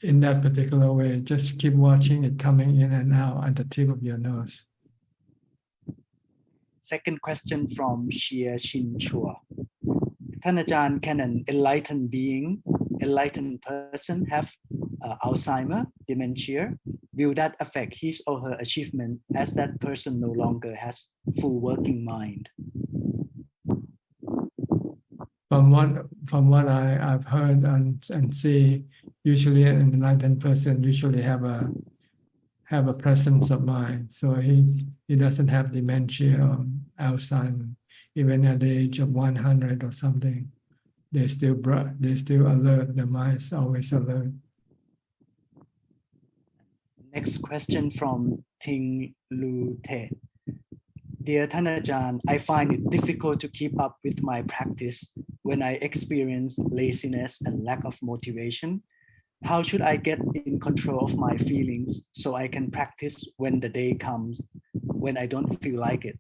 in that particular way. Just keep watching it coming in and out at the tip of your nose. Second question from Shia Shin Chua. ท่านอาจารย์ can an enlightened person have Alzheimer, dementia? Will that affect his or her achievement as that person no longer has full working mind? From what I've heard and see, usually an enlightened person usually have a presence of mind, so he doesn't have dementia or Alzheimer, even at the age of 100 or something. They still alert. The mind is always alert. Next question from Ting Lu Te. Dear Thanajan, I find it difficult to keep up with my practice when I experience laziness and lack of motivation. How should I get in control of my feelings so I can practice when the day comes when I don't feel like it?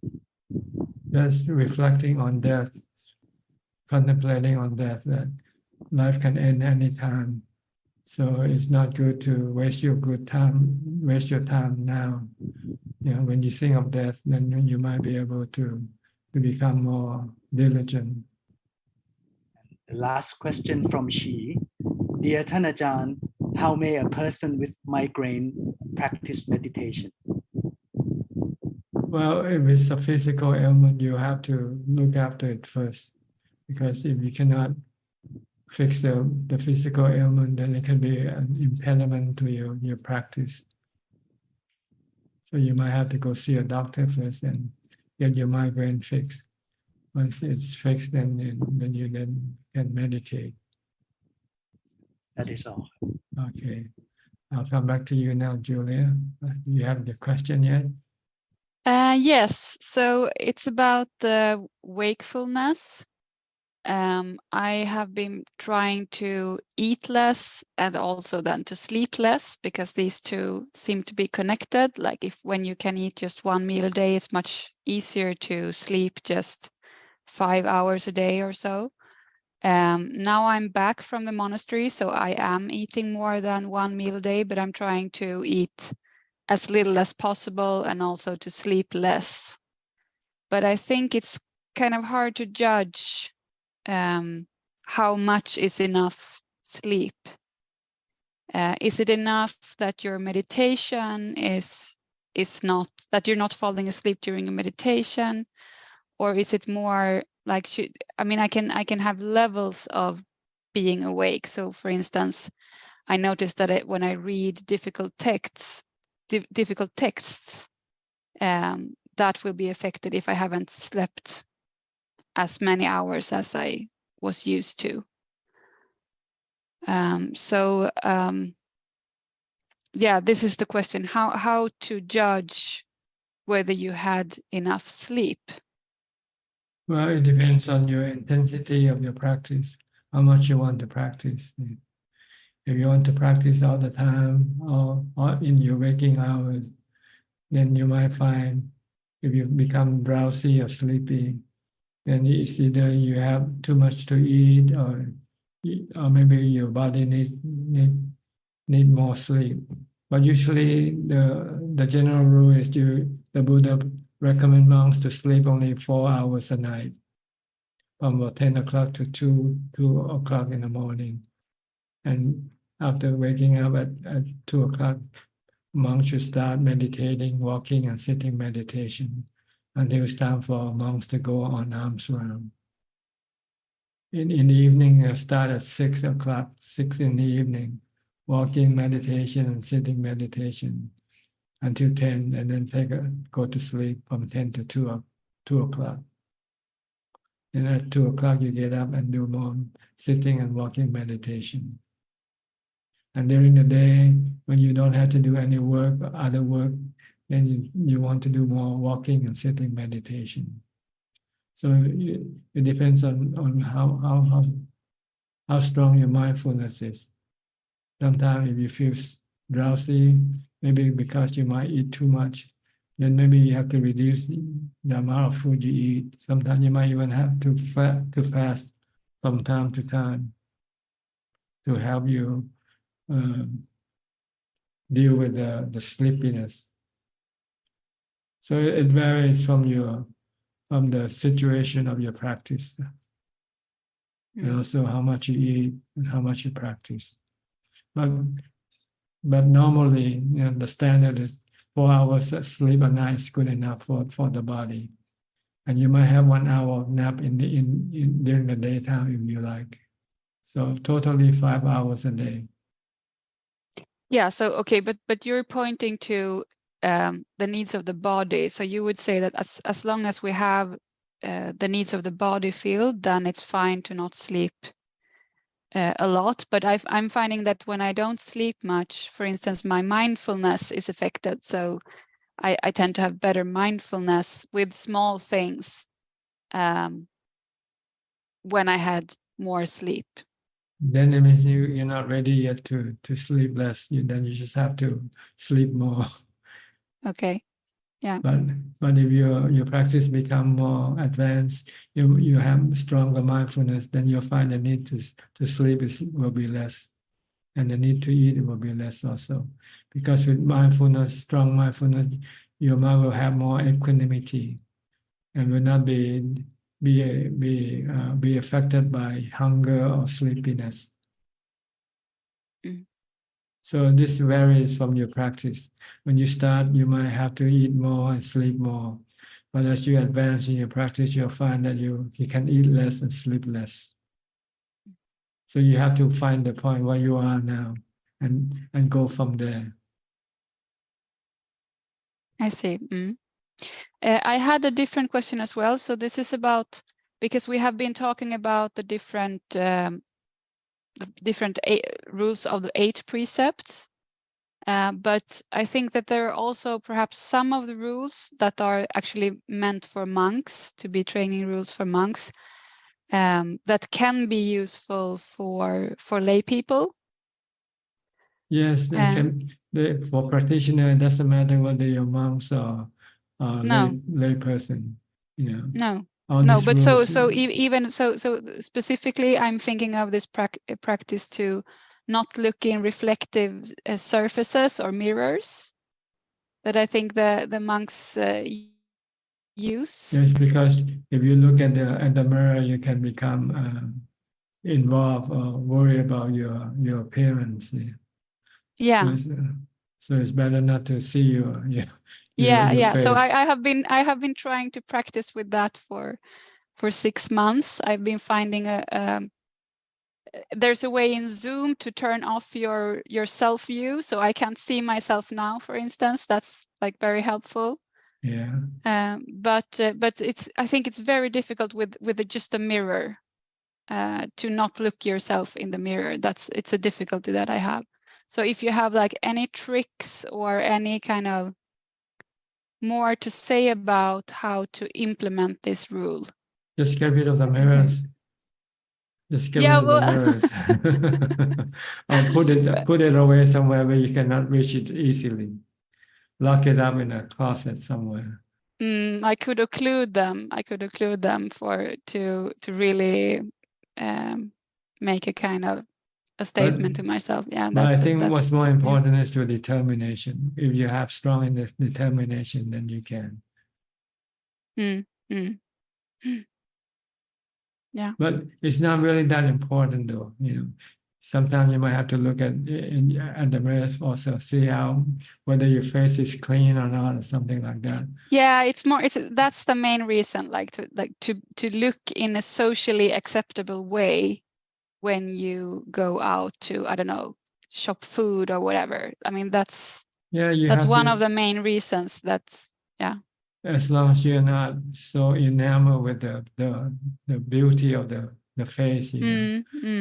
Just reflecting on death, contemplating on death, that life can end anytime. So it's not good to waste your time now. You know, when you think of death, then you might be able to become more diligent. The last question from Shi. Dear Thanajan, how may a person with migraine practice meditation? Well, if it's a physical ailment, you have to look after it first, because if you cannot fix the physical ailment, then it can be an impediment to your practice. So you might have to go see a doctor first and get your migraine fixed. Once it's fixed, then you can meditate. That is all. Okay. I'll come back to you now, Julia. You have the question yet? Yes, so it's about the wakefulness. I have been trying to eat less and also then to sleep less, because these two seem to be connected. Like when you can eat just one meal a day, it's much easier to sleep just 5 hours a day or so. Now I'm back from the monastery, so I am eating more than one meal a day, but I'm trying to eat as little as possible and also to sleep less. But I think it's kind of hard to judge how much is enough sleep. Is it enough that your meditation is not, that you're not falling asleep during a meditation, or is it more like I can have levels of being awake. So for instance, I noticed that when I read difficult texts, that will be affected if I haven't slept as many hours as I was used to. Yeah, this is the question: how to judge whether you had enough sleep. Well, it depends on your intensity of your practice, how much you want to practice. If you want to practice all the time or in your waking hours, then you might find if you become drowsy or sleepy, then it's either you have too much to eat or maybe your body need more sleep. But usually the general rule is the Buddha recommend monks to sleep only 4 hours a night, from about 10 o'clock to 2 o'clock in the morning. And after waking up at 2 o'clock, monks should start meditating, walking and sitting meditation until it's time for monks to go on alms round. In the evening, start at 6 o'clock, 6 in the evening, walking meditation and sitting meditation until 10, and then go to sleep from 10 to 2 o'clock. And at 2 o'clock, you get up and do more sitting and walking meditation. And during the day, when you don't have to do any work or other work, then you want to do more walking and sitting meditation. So it depends on how strong your mindfulness is. Sometimes if you feel drowsy, maybe because you might eat too much, then maybe you have to reduce the amount of food you eat. Sometimes you might even have to fast from time to time to help you deal with the sleepiness. So it varies from the situation of your practice, and also how much you eat and how much you practice. But normally, the standard is 4 hours of sleep a night is good enough for the body, and you might have 1 hour of nap during the daytime if you like. So totally 5 hours a day. Yeah. So okay, but you're pointing to the needs of the body. So you would say that as long as we have the needs of the body filled, then it's fine to not sleep a lot. But I'm finding that when I don't sleep much, for instance, my mindfulness is affected. So I tend to have better mindfulness with small things when I had more sleep. Then it means you're not ready yet to sleep less. Then you just have to sleep more. Okay. Yeah. But if your practice become more advanced, you have stronger mindfulness, then you'll find the need to sleep will be less, and the need to eat will be less also. Because with mindfulness, strong mindfulness, your mind will have more equanimity, and will not be affected by hunger or sleepiness. So this varies from your practice. When you start, you might have to eat more and sleep more. But as you advance in your practice, you'll find that you can eat less and sleep less. So you have to find the point where you are now and go from there. I see. I had a different question as well. So this is about, because we have been talking about the different rules of the 8 precepts. But I think that there are also perhaps some of the rules that are actually meant for monks, to be training rules for monks, that can be useful for lay people. Yes, they can. For practitioner, it doesn't matter whether you're monks or lay person. No. All No, these but rules, even so specifically, I'm thinking of this practice to not look in reflective surfaces or mirrors that I think the monks use. Yes, because if you look at the mirror, you can become involved or worry about your appearance. Yeah. So it's better not to see your Yeah. So face. I have been trying to practice with that for 6 months. I've been finding there's a way in Zoom to turn off your self view, so I can't see myself now, for instance. That's like very helpful. Yeah. But I think it's very difficult with just a mirror to not look yourself in the mirror. It's a difficulty that I have. So if you have like any tricks or any kind of more to say about how to implement this rule. Just get rid of the mirrors. Just get rid of the mirrors. Or put it away somewhere where you cannot reach it easily. Lock it up in a closet somewhere. I could occlude them. To really make a kind of a statement to myself. Yeah, but I think what's more important is your determination. If you have strong determination, then you can. Yeah. But it's not really that important, though. sometimes you might have to look at the mirror also, see how whether your face is clean or not, or something like that. Yeah, that's the main reason, to look in a socially acceptable way when you go out to, I don't know, shop food or whatever. I mean, that's one of the main reasons. As long as you're not so enamored with the beauty of the face,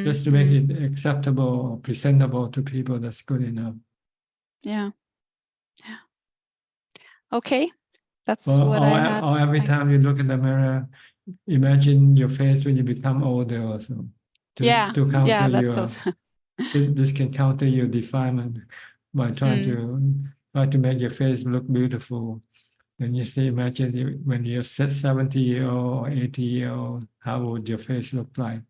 just to make it acceptable or presentable to people, that's good enough. Yeah. Okay, that's what I had. Or every time you look in the mirror, imagine your face when you become older also. To counter that's also. This can counter your defilement by trying to make your face look beautiful. And you see, imagine when you're 70-year-old or 80-year-old, how would your face look like?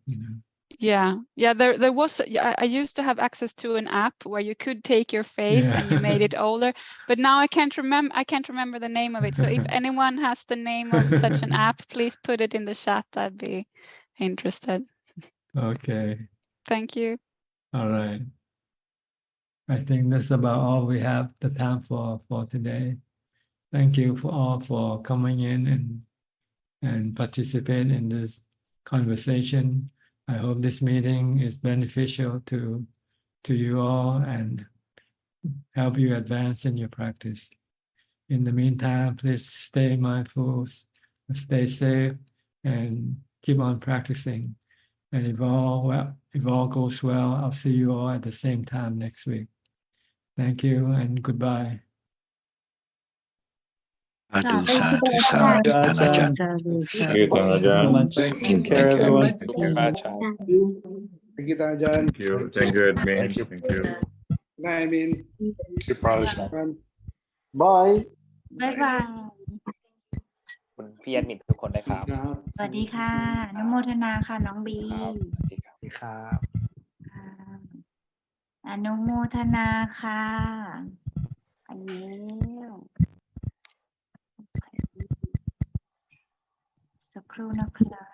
Yeah. There was. I used to have access to an app where you could take your face and you made it older. But now I can't remember the name of it. So if anyone has the name of such an app, please put it in the chat. I'd be interested. Okay. Thank you. All right. I think that's about all we have the time for today. Thank you for coming in and participate in this conversation. I hope this meeting is beneficial to you all and help you advance in your practice. In the meantime, please stay mindful, stay safe, and keep on practicing. And if all goes well, I'll see you all at the same time next week. Thank you and goodbye. Thank you so much. Take care, everyone. Thank you, Ajaan. Thank you, admin. Thank you. Bye, admin. Bye.บ๊ายบาย คุณพี่แอดมินทุกคนนะครับ สวัสดีค่ะอนุโมทนาค่ะน้องบี ครับ อนุโมทนาค่ะไปแล้วสักครู่นะครับ